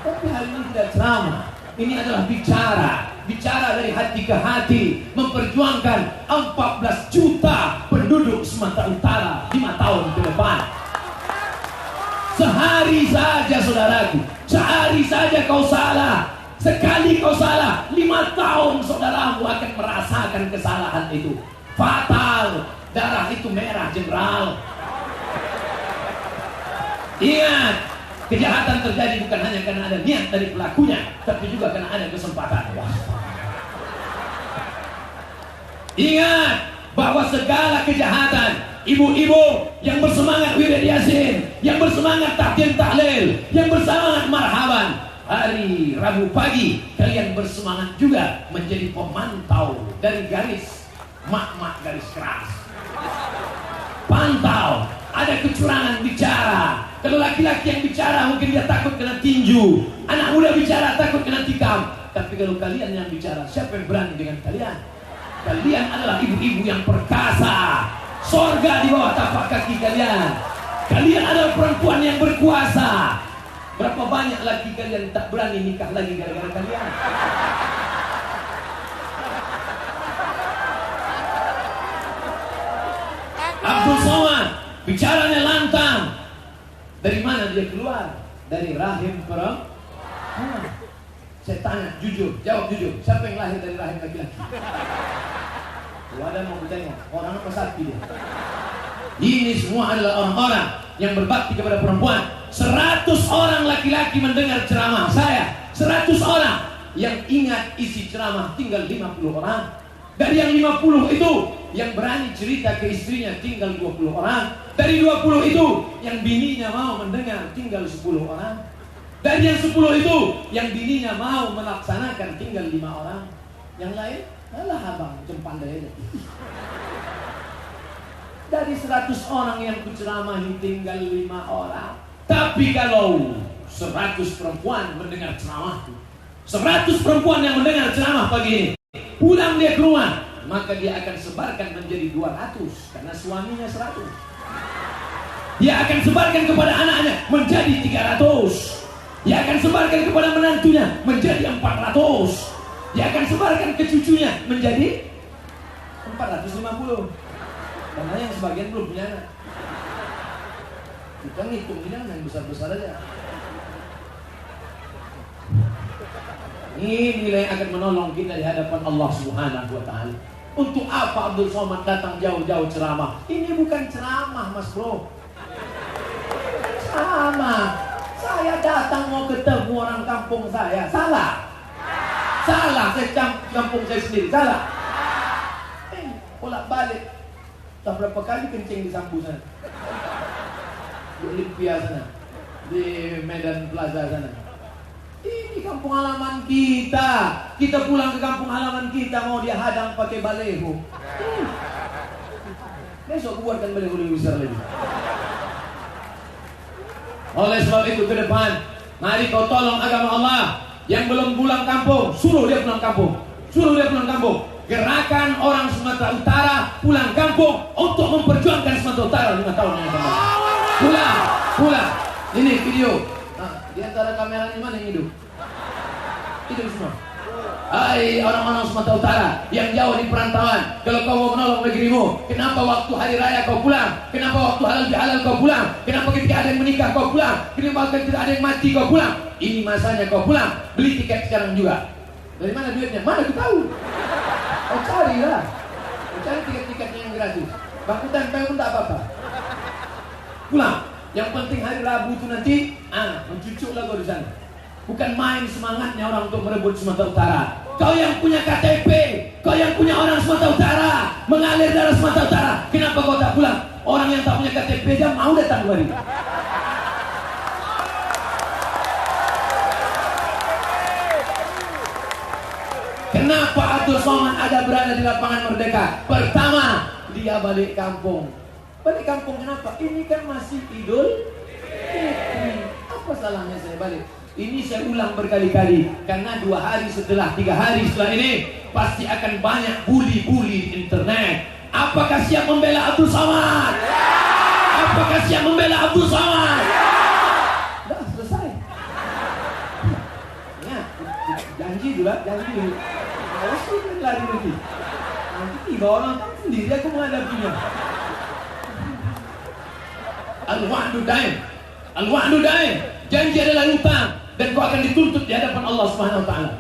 S1: Tapi hari ini tidak ceramah. Ini adalah bicara dari hati ke hati, memperjuangkan 14 juta penduduk Sumatera Utara 5 tahun ke depan. Sehari saja saudaraku, sehari saja kau salah. Sekali kau salah, 5 tahun saudaramu akan merasakan kesalahan itu. Fatal, darah itu merah jenderal. Ingat, kejahatan terjadi bukan hanya karena ada niat dari pelakunya, tapi juga karena ada kesempatan. Ingat bahwa segala kejahatan, ibu-ibu yang bersemangat wirid yasin, yang bersemangat tahtil tahlil, yang bersemangat marhaban, hari Rabu pagi kalian bersemangat juga menjadi pemantau dari garis mak-mak garis keras. Pantau, ada kecurangan bicara. Kalau laki-laki yang bicara mungkin dia takut kena tinju, anak muda bicara takut kena tikam. Tapi kalau kalian yang bicara, siapa yang berani dengan kalian? Kalian adalah ibu-ibu yang perkasa. Sorga di bawah tapak kaki kalian. Kalian adalah perempuan yang berkuasa. Berapa banyak lagi kalian tak berani nikah lagi gara-gara kalian? Abdul Somad bicaranya lantang. Dari mana dia keluar? Dari rahim perempuan. Saya tanya jujur, jawab jujur. Siapa yang lahir dari rahim laki-laki? Kalau ada mau bertanya, orang apa sapi dia? Ini semua adalah orang-orang yang berbakti kepada perempuan. 100 orang laki-laki mendengar ceramah saya. 100 orang. Yang ingat isi ceramah tinggal 50 orang. Dari yang 50 itu, yang berani cerita ke istrinya tinggal 20 orang. Dari 20 itu, yang bininya mau mendengar tinggal 10 orang. Dari yang 10 itu, yang bininya mau melaksanakan tinggal 5 orang. Yang lain, alah abang, cempandai aja. Dari 100 orang yang kuceramahi tinggal 5 orang. Tapi kalau 100 perempuan mendengar ceramahku, 100 perempuan yang mendengar ceramah pagi ini, Pulang dia ke rumah, maka dia akan sebarkan menjadi 200 karena suaminya 100. Dia akan sebarkan kepada anaknya menjadi 300. Dia akan sebarkan kepada menantunya menjadi 400. Dia akan sebarkan ke cucunya menjadi 450. Karena yang sebagian belum punya anak. Kita ngitung yang besar-besar aja. Ini nilai akan menolong kita di hadapan Allah Subhanahu wa Ta'ala. Untuk apa Abdul Somad datang jauh-jauh ceramah? Ini bukan ceramah, Mas Bro. Ceramah. Saya datang mau ketemu orang kampung saya. Salah. Salah. Saya kampung saya sendiri. Salah. Bolak-balik. Tak berapa kali kencing di Sambu sana. Di Olimpia sana. Di Medan Plaza sana. Ini kampung halaman kita. Kita pulang ke kampung halaman kita mau dia hadang pakai baleho. Besok buatkan baleho lebih besar lagi. Oleh sebab itu ke depan, mari kau tolong agama Allah. Yang belum pulang kampung, suruh dia pulang kampung. Suruh dia pulang kampung. Gerakan orang Sumatera Utara pulang kampung untuk memperjuangkan Sumatera Utara 5 tahun yang akan datang. Pulang, pulang. Ini video. Di antara kamera ini mana yang hidup? Hidup semua. Hai orang-orang Sumatera Utara yang jauh di perantauan, kalau kau mau menolong negerimu, kenapa waktu hari raya kau pulang? Kenapa waktu halal bihalal kau pulang? Kenapa ketika ada yang menikah kau pulang? Kenapa ketika ada yang mati kau pulang? Ini masanya kau pulang. Beli tiket sekarang juga. Dari mana duitnya? Mana aku tahu? Kau carilah. Kau cari tiket-tiketnya yang gratis. Baku tempel pun tak apa-apa. Pulang. Yang penting hari Rabu itu nanti, mencucuklah kau di sana. Bukan main semangatnya orang untuk merebut Sumatera Utara. Kau yang punya KTP, kau yang punya orang Sumatera Utara, mengalir darah Sumatera Utara, kenapa kau tak pulang? Orang yang tak punya KTP aja mau datang kemari. Kenapa Abdul Somad ada berada di lapangan Merdeka? Pertama, dia balik kampung. Balik kampung kenapa? Ini kan masih Idul Fitri. Apa salahnya saya balik? Ini saya ulang berkali-kali karena 2 hari setelah, 3 hari setelah ini pasti akan banyak bully-bully di internet. Apakah siap membela Abdul Somad? Apakah siap membela Abdul Somad? Dah selesai. Ya, janji dulu, janji dulu. Harus kita lari lagi. Nanti tiba orang tak sendiri aku menghadapinya. Al-wa'du daim. Al-wa'du daim. Janji adalah hutang. Dan kau akan dituntut di hadapan Allah Subhanahu wa Ta'ala.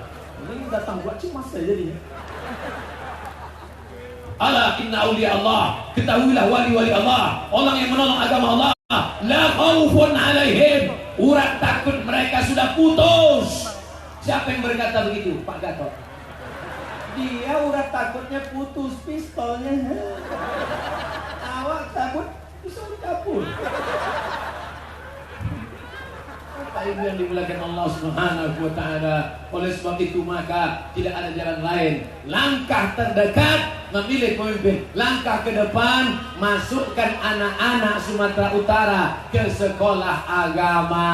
S1: Ini datang buat cemas saja jadinya. Ala inna awliya Allah. Ketahuilah wali-wali Allah, orang yang menolong agama Allah, la khaufun alaihim. Urat takut mereka sudah putus. Siapa yang berkata begitu? Pak Gatot. Dia urat takutnya putus, pistolnya. Awak takut pistol dikapur. Ibu yang dimuliakan Allah Subhanahu wa Ta'ala. Oleh sebab itu maka tidak ada jalan lain. Langkah terdekat memilih pemimpin. Langkah ke depan masukkan anak-anak Sumatera Utara ke sekolah agama.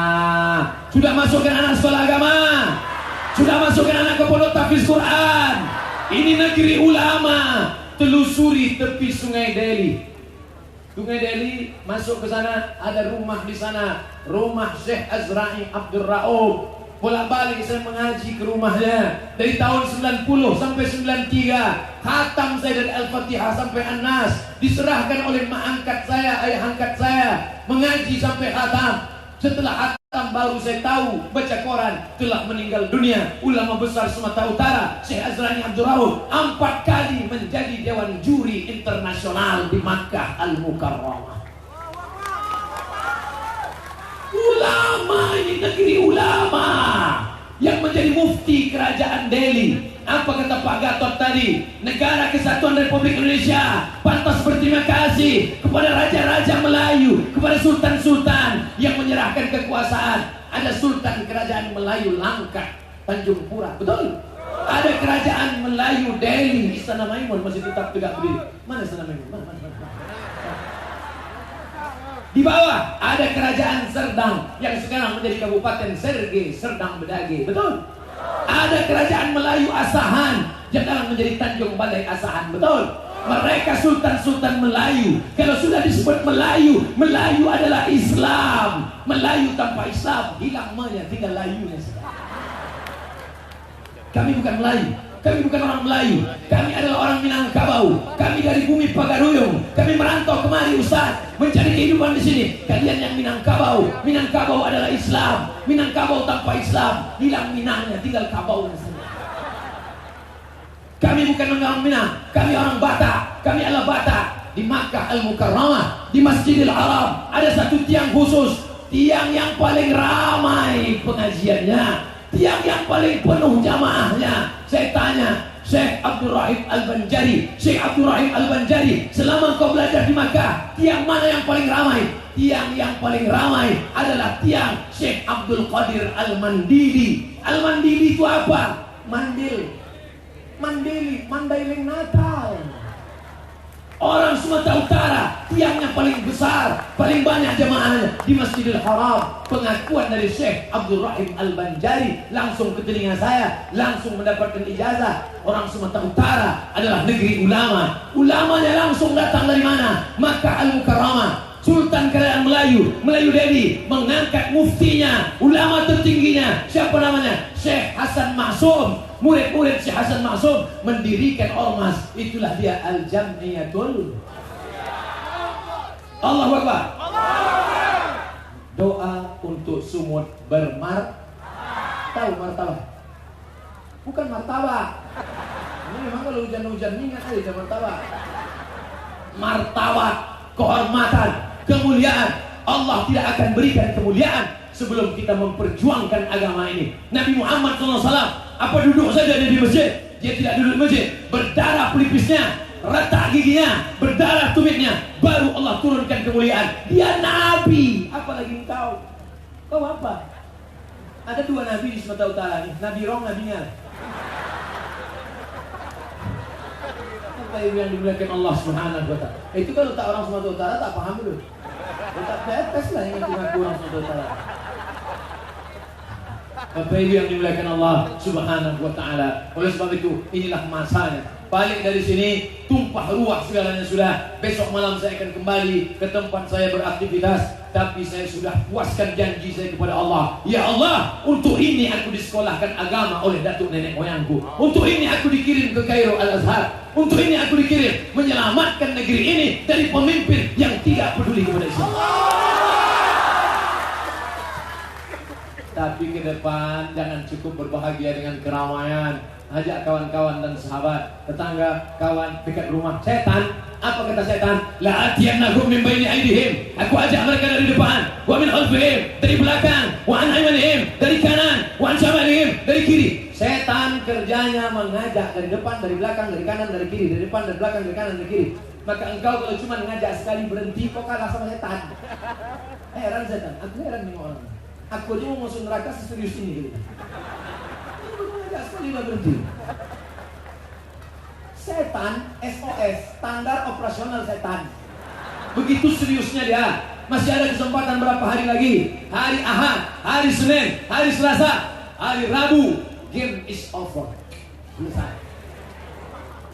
S1: Sudah masukkan anak sekolah agama? Sudah masukkan anak ke pondok tahfiz Quran? Ini negeri ulama. Telusuri tepi Sungai Deli. Sungai Deli, masuk ke sana, ada rumah di sana, rumah Syekh Azra'i Abdul Raub. Bolak-balik saya mengaji ke rumahnya dari tahun 90 sampai 93. Khatam saya dari Al-Fatihah sampai An-Nas, diserahkan oleh mak angkat saya, ayah angkat saya, mengaji sampai khatam. Setelah khatam baru saya tahu, baca koran, telah meninggal dunia ulama besar Sumatera Utara Syekh Azra'i Abdul Raub, 4 kali menjadi dewan juri internasional di Makkah Al-Mukarramah. Ulama ini negeri ulama yang menjadi mufti kerajaan Delhi. Apa kata Pak Gatot tadi? Negara Kesatuan Republik Indonesia pantas berterima kasih kepada raja-raja Melayu, kepada sultan-sultan yang menyerahkan kekuasaan. Ada sultan kerajaan Melayu Langkat, Tanjung Pura, betul? Ada kerajaan Melayu Delhi, Istana Maimun masih tetap tegak berdiri. Mana Istana Maimun? Mana? Di bawah ada kerajaan Serdang yang sekarang menjadi Kabupaten Sergei Serdang Bedage, betul? Ada kerajaan Melayu Asahan yang sekarang menjadi Tanjung Balai Asahan, betul? Mereka sultan-sultan Melayu. Kalau sudah disebut Melayu, Melayu adalah Islam. Melayu tanpa Islam hilang manya, tinggal layunya. Kami bukan Melayu, kami bukan orang Melayu, kami adalah orang Minangkabau. Kami dari bumi Pagaruyung. Kami merantau kemari Ustaz, mencari kehidupan di sini. Kalian yang Minangkabau, Minangkabau adalah Islam. Minangkabau tanpa Islam hilang Minangnya, tinggal Kabaunya saja. Kami bukan orang Minang, kami orang Batak. Kami adalah Batak. Di Makkah Al-Mukarramah, di Masjidil Haram, ada satu tiang khusus, tiang yang paling ramai pengajiannya, tiang yang paling penuh jamaahnya. Saya tanya Syekh Abdul Rahim Al-Banjari, Syekh Abdul Rahim Al-Banjari, selama kau belajar di Makkah, tiang mana yang paling ramai? Tiang yang paling ramai adalah tiang Syekh Abdul Qadir Al-Mandili. Al-Mandili itu apa? Mandailing Natal. Orang Sumatera Utara, tiangnya paling besar, paling banyak jemaahnya di Masjidil Haram. Pengakuan dari Syekh Abdul Rahim Al-Banjari langsung ke telinga saya, langsung mendapatkan ijazah. Orang Sumatera Utara adalah negeri ulama. Ulamanya langsung datang dari mana? Makkah Al-Mukarramah. Sultan Kerajaan Melayu Delhi mengangkat muftinya, ulama tertingginya. Siapa namanya? Syekh Hasan Maksum. Murid-murid Syekh Hasan Maksum mendirikan ormas. Itulah dia Al-Jam'iyatul. Allahu Akbar. Doa untuk Sumut tahu martabak? Bukan martabak. Ini memang kalau hujan-hujan ingat aja martabak. Martabat, kehormatan, kemuliaan. Allah tidak akan berikan kemuliaan sebelum kita memperjuangkan agama ini. Nabi Muhammad SAW apa duduk saja dia di masjid? Dia tidak duduk di masjid. Berdarah pelipisnya, retak giginya, berdarah tumitnya, baru Allah turunkan kemuliaan. Dia Nabi. Apalagi engkau? Kau apa? Ada dua Nabi di Sumatera Utara nih. Nabi Rong, Nabi Nyal. Apa yang dimuliakan Allah Subhanahu wa Ta'ala? Itu kalau tak orang Sumatera Utara tak paham dulu. Tak PPS lah yang mengaku orang Sumatera Utara. Bapak Ibu yang dimuliakan Allah Subhanahu wa Ta'ala. Oleh sebab itu, inilah masanya. Balik dari sini, tumpah ruah segalanya sudah. Besok malam saya akan kembali ke tempat saya beraktivitas. Tapi saya sudah puaskan janji saya kepada Allah. Ya Allah, untuk ini aku disekolahkan agama oleh datuk nenek moyangku. Untuk ini aku dikirim ke Kairo Al-Azhar. Untuk ini aku dikirim menyelamatkan negeri ini dari pemimpin yang tidak peduli kepada Islam. Tapi ke depan jangan cukup berbahagia dengan keramaian. Ajak kawan-kawan dan sahabat, tetangga, kawan dekat rumah. Setan, apa kata setan? La atiyannahum min baini aydihim. Aku ajak mereka dari depan, wa min khalfihim, dari belakang, wa an aymanihim, dari kanan, wa an shamalihim, dari kiri. Setan kerjanya mengajak dari depan, dari belakang, dari kanan, dari kiri, dari depan, dari belakang, dari kanan, dari kiri. Maka engkau kalau cuma mengajak sekali berhenti, kau kalah sama setan. Heran setan, aku heran dengan orang. Aku aja mau masuk neraka seserius ini gitu. Enggak sekali lah berhenti. Setan SOS, standar operasional setan. Begitu seriusnya dia. Masih ada kesempatan berapa hari lagi? Hari Ahad, hari Senin, hari Selasa, hari Rabu. Game is over. Selesai.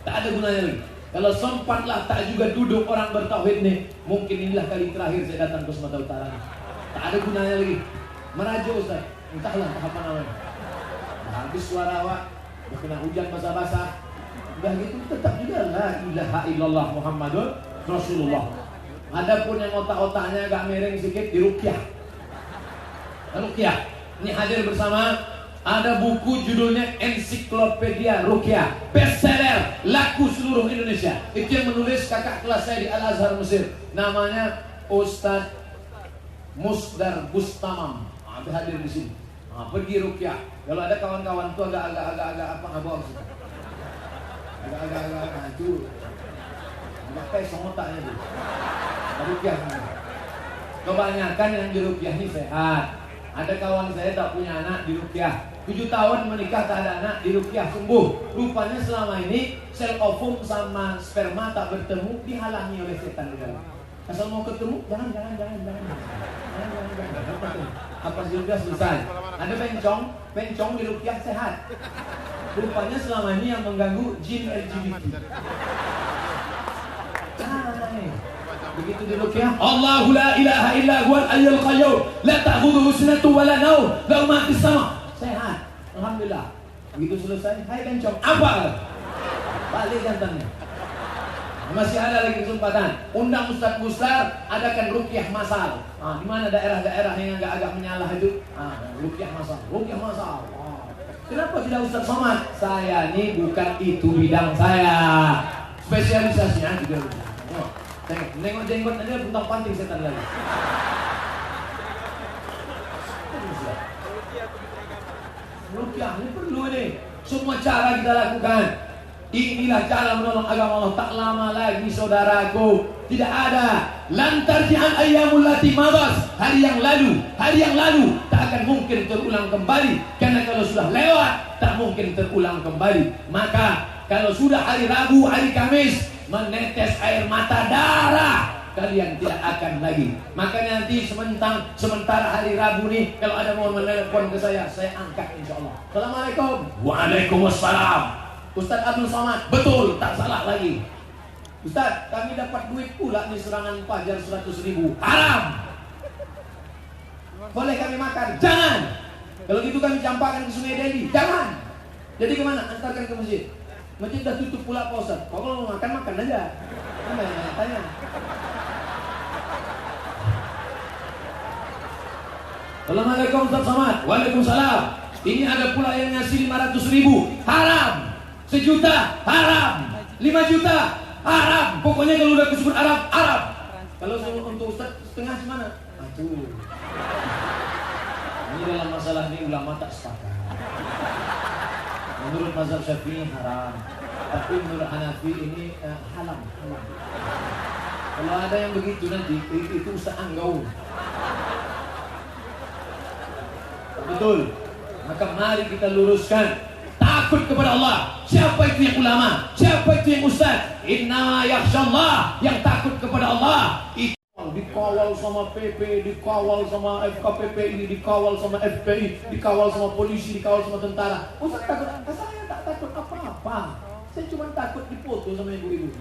S1: Tak ada gunanya lagi. Kalau sempatlah tak juga duduk orang bertauhid nih, mungkin inilah kali terakhir saya datang ke Sumatera Utara. Tak ada gunanya lagi. Merajuk Ustaz, entahlah apa namanya. Habis suara awak, kena hujan basah-basah. Udah gitu tetap juga la ilaha illallah Muhammadun Rasulullah. Adapun yang otak-otaknya agak miring sedikit diruqyah. Ruqyah. Ini hadir bersama, ada buku judulnya Ensiklopedia Ruqyah, bestseller, laku seluruh Indonesia. Itu yang menulis kakak kelas saya di Al-Azhar Mesir. Namanya Ustaz Musdar Bustamam. Hadir di sini. Pergi ruqyah. Kalau ada kawan-kawan tuh agak apa ngabok sih. Agak hancur. Agak kayak songotaknya tuh. Ruqyah. Kebanyakan yang di ruqyah ini sehat. Ada kawan saya tak punya anak di ruqyah. 7 tahun menikah tak ada anak di ruqyah sembuh. Rupanya selama ini sel ovum sama sperma tak bertemu, dihalangi oleh setan di dalam. Asal mau ketemu, jangan. Apa juga selesai. Ada bencong di rukyah sehat. Rupanya selama ini yang mengganggu jin LGBT. Begitu di rukyah, Allahu la ilaha illa huwal hayyul qayyum, la ta'khudhuhu sinatun wa la nawm, lahu ma fis sama. Sehat. Alhamdulillah. Begitu selesai, hai bencong, apa? Balik gantengnya. Masih ada lagi kesempatan. Undang Ustaz Bustar, adakan rukyah masal. Di mana daerah-daerah yang agak menyalah itu? Rukyah masal. Rukyah masal. Kenapa tidak Ustaz Somad? Saya ini bukan itu bidang saya. Spesialisasinya juga. Nengok jenggot aja bentang panting setan lagi. Rukyah ini perlu nih. Semua cara kita lakukan. Inilah cara menolong agama Allah. Tak lama lagi saudaraku, tidak ada lantar ji'an ayyamul lati madas. Hari yang lalu tak akan mungkin terulang kembali. Karena kalau sudah lewat, tak mungkin terulang kembali. Maka kalau sudah hari Rabu, hari Kamis menetes air mata darah, kalian tidak akan lagi. Makanya nanti sementara hari Rabu nih, kalau ada mau menelepon ke saya angkat insyaallah. Assalamualaikum. Waalaikumsalam. Ustaz Abdul Somad, betul, tak salah lagi. Ustaz, kami dapat duit pula nih serangan fajar 100.000. Haram. Boleh kami makan? Jangan. Kalau gitu kami campakkan ke Sungai Delhi. Jangan. Jadi kemana? Antarkan ke masjid. Masjid dah tutup pula Pak Ustaz. Kalau mau makan aja. Mana yang tanya? Assalamualaikum Ustaz Somad. Waalaikumsalam. Ini ada pula yang ngasih 500.000. Haram. 1 juta haram, 5 juta haram. Pokoknya kalau udah disebut Arab. Kalau untuk Ustaz setengah gimana? Aduh. Ini dalam masalah ini ulama tak sepakat. Menurut mazhab Syafi'i haram, tapi menurut Hanafi ini halal. Kalau ada yang begitu nanti itu Ustaz Anggaun. Betul. Maka mari kita luruskan. Takut kepada Allah. Siapa itu yang ulama? Siapa itu yang ustaz? Innama yakhshallah. Yang takut kepada Allah itu dikawal sama PP, dikawal sama FKPP ini, dikawal sama FPI, dikawal sama polisi, dikawal sama tentara. Ustaz takut? Saya tak takut apa-apa. Saya cuma takut dipoto sama ibu-ibu.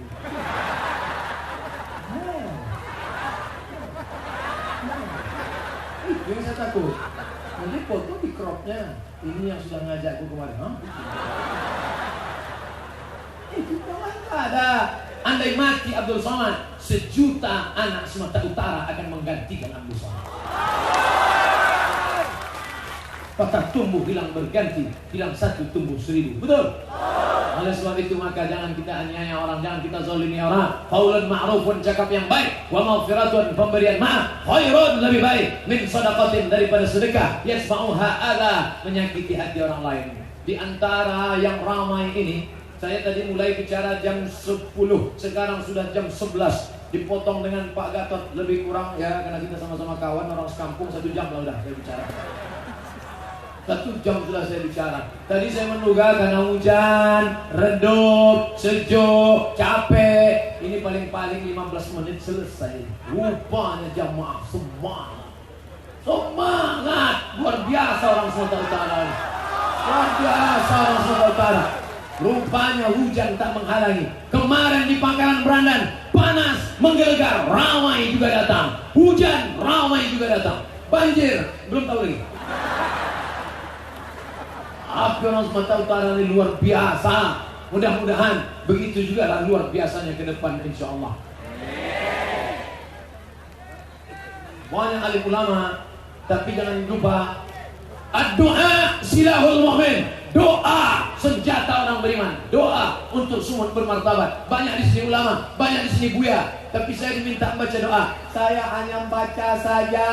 S1: Itu yang saya takut. Nanti foto di cropnya. Ini yang sudah ngajakku kemarin. Itu memang ada. Andai mati Abdul Somad, 1 juta anak Sumatera Utara akan menggantikan Abdul Somad. Patah tumbuh hilang berganti, hilang 1 tumbuh 1000. Betul? Oleh sebab itu maka jangan kita aniaya orang, jangan kita zalimi orang. Qaulun ma'rufun, cakap yang baik, wa maghfiratun, pemberian maaf, khairun, lebih baik min shadaqatin, daripada sedekah yasma'uha adza, menyakiti hati orang lain. Di antara yang ramai ini, saya tadi mulai bicara jam 10, sekarang sudah jam 11. Dipotong dengan Pak Gatot lebih kurang ya, karena kita sama-sama kawan, orang sekampung, 1 jam lah udah saya bicara. 1 jam sudah saya bicara. Tadi saya menduga karena hujan, redup, sejuk, capek. Ini paling-paling 15 menit selesai. Rupanya jamaah semangat. Semangat. Luar biasa orang Sumatera Utara. Luar biasa orang Sumatera Utara. Rupanya hujan tak menghalangi. Kemarin di Pangkalan Berandan, panas menggelegar, ramai juga datang. Hujan, ramai juga datang. Banjir, belum tahu lagi. Api orang Sumatera Utara ini luar biasa. Mudah-mudahan begitu juga lah luar biasanya ke depan insyaallah. Banyak alim ulama, tapi jangan lupa ad-du'a silahul mu'min. Doa senjata orang beriman. Doa untuk semua bermartabat. Banyak di sini ulama, banyak di sini buya, tapi saya diminta membaca doa. Saya hanya baca saja.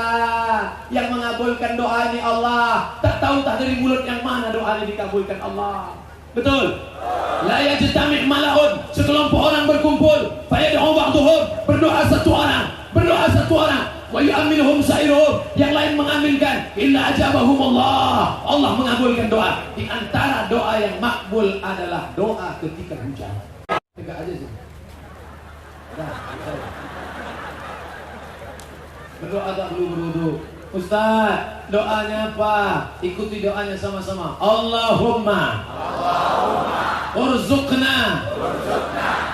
S1: Yang mengabulkan doa ini Allah. Tak tahu tak dari mulut yang mana doa ini dikabulkan Allah. Betul? La yajtami' mala'un, sekelompok orang berkumpul, fa yad'u ba'dhum, berdoa satu orang, wa yu'minuhum sa'iruhum, yang lain mengaminkan, illa ajabahum Allah mengabulkan doa. Di antara doa yang makbul adalah doa ketika hujan. Tegak aja sih. Berdoa tak perlu berwudu. Ustaz, doanya apa? Ikuti doanya sama-sama. Allahumma urzuqna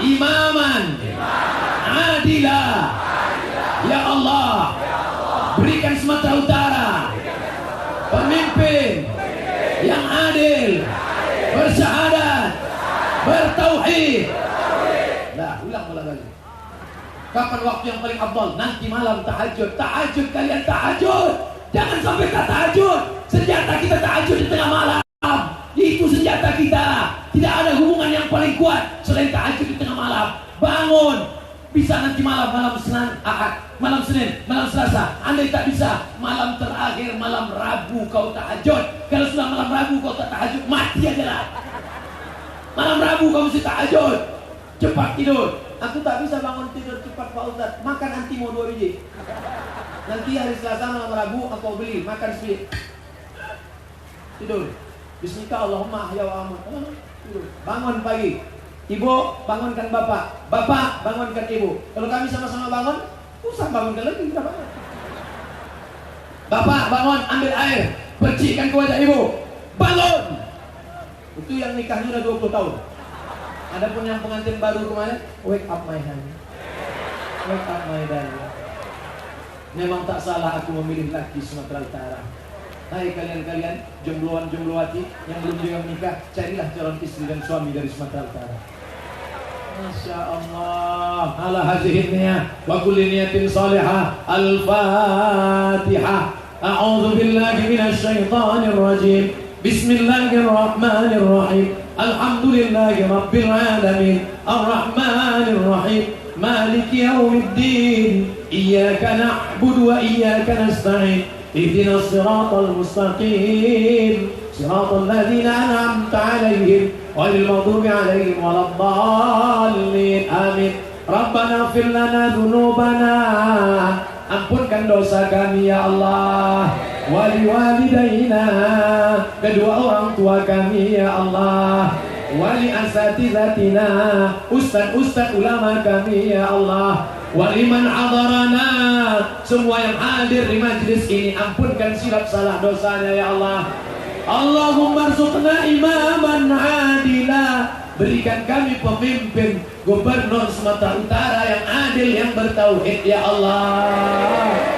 S1: imaman adila. Ya Allah, berikan Sumatera Utara pemimpin yang adil, bersyahadat, bertauhid. Nah, ulang lagi. Kapan waktu yang paling afdal? Nanti malam tahajud. Tahajud kalian tahajud. Jangan sampai tak tahajud. Senjata kita tahajud di tengah malam. Itu senjata kita. Tidak ada hubungan yang paling kuat selain tahajud di tengah malam. Bangun. Bisa nanti malam, malam Senin, Ahad, malam Senin, malam Selasa. Andai tak bisa, malam terakhir, malam Rabu kau tahajud. Kalau sudah malam Rabu kau tak tahajud, mati aja lah. Malam Rabu kau mesti tahajud. Cepat tidur. Aku tak bisa bangun tidur cepat Pak Ustaz. Makan antimo 2 biji. Nanti hari Selasa malam Rabu aku beli, makan sedikit. Tidur. Bismillah Allahumma ahya wa amut. Tidur. Bangun pagi. Ibu bangunkan bapak. Bapak bangunkan ibu. Kalau kami sama-sama bangun, usah bangunkan lagi kita bangun. Bapak bangun, ambil air, bersihkan ke wajah ibu. Bangun. Itu yang nikahnya udah 20 tahun. Adapun yang pengantin baru kemarin, wake up my honey, wake up my darling. Memang tak salah aku memilih laki Sumatera Utara. Hai kalian-kalian, jombloan-jomblowati yang belum juga menikah, carilah calon istri dan suami dari Sumatera Utara. Masya Allah. Ala hazihi niyah wa kulli niyatin salihah. Al-Fatihah. A'udzu billahi minasy syaithanir rajim. Bismillahirrahmanirrahim. Alhamdulillahi rabbil alamin. Ar-Rahmanir Rahim. Maliki yaumiddin. Iyyaka na'budu wa iyyaka nasta'in. Ihdinas siratal mustaqim. Siratal ladzina an'amta 'alaihim ghairil maghdubi 'alaihim waladdallin. Amin. Rabbana ighfir lana dzunubana. Ampunkan dosa kami ya Allah. Wali walidaina, kedua orang tua kami ya Allah. Wali asatizatina, ustaz-ustaz ulama kami ya Allah. Waliman hadarana, semua yang hadir di majlis ini, ampunkan silap salah dosanya ya Allah. Allahumma rzuqna imaman adila, berikan kami pemimpin gubernur Sumatera Utara yang adil, yang bertauhid ya Allah.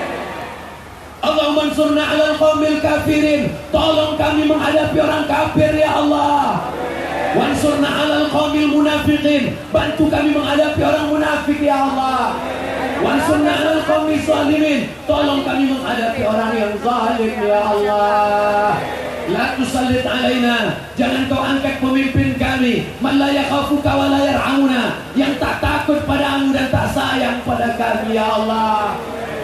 S1: Allahumma ansurna 'alal qaumil kafirin, tolong kami menghadapi orang kafir ya Allah. Wansurna 'alal qaumil munafiqin, bantu kami menghadapi orang munafik ya Allah. Wansurna 'alal qaumil zalimin, tolong kami menghadapi orang yang zalim ya Allah. La tusallit alaina, jangan kau angkat pemimpin kami man la yakhafuka wa la yarhamuna, yang tak takut padamu dan tak sayang pada kami ya Allah.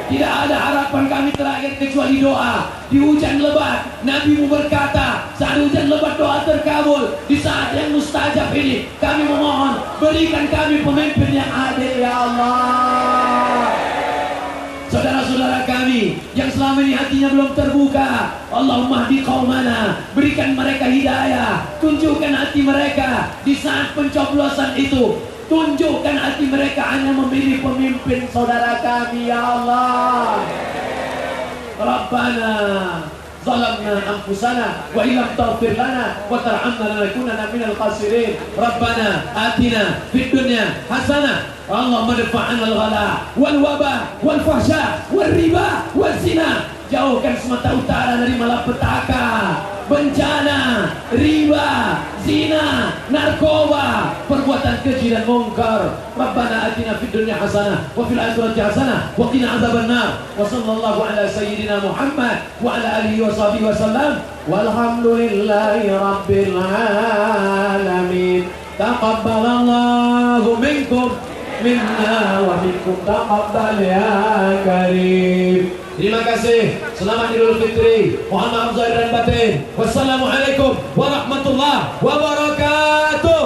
S1: Tidak ada harapan kami terakhir kecuali doa. Di hujan lebat, Nabi-Mu berkata, saat hujan lebat doa terkabul. Di saat yang mustajab ini, kami memohon, berikan kami pemimpin yang adil ya Allah. Saudara-saudara kami yang selama ini hatinya belum terbuka, Allahumma hdi qaumana, berikan mereka hidayah, tunjukkan hati mereka di saat pencoblosan itu. Tunjukkan hati mereka hanya memilih pemimpin saudara kami ya Allah. Rabbana zalamna anfusana wa illam taghfir lana wa tarhamna lanakunanna minal khasirin. Rabbana atina fid dunya hasanah. Allahumma dafa'an al-ghala wal waba wal fahsya wal riba wal zina. Jauhkan Sumatera Utara dari malapetaka, bencana, riba, zina, narkoba, perbuatan keji dan mungkar. Rabbana atina fid dunya hasanah wa fil akhirati hasanah wa qina adzabannar. Wa sallallahu ala sayyidina Muhammad wa ala alihi wa sahbihi wasallam. Walhamdulillahi rabbil alamin. Taqabbalallahu minkum minna wa minkum taqabbal ya karim. Terima kasih. Selamat Idul Fitri. Mohon maaf zahir dan batin. Wassalamualaikum warahmatullahi wabarakatuh.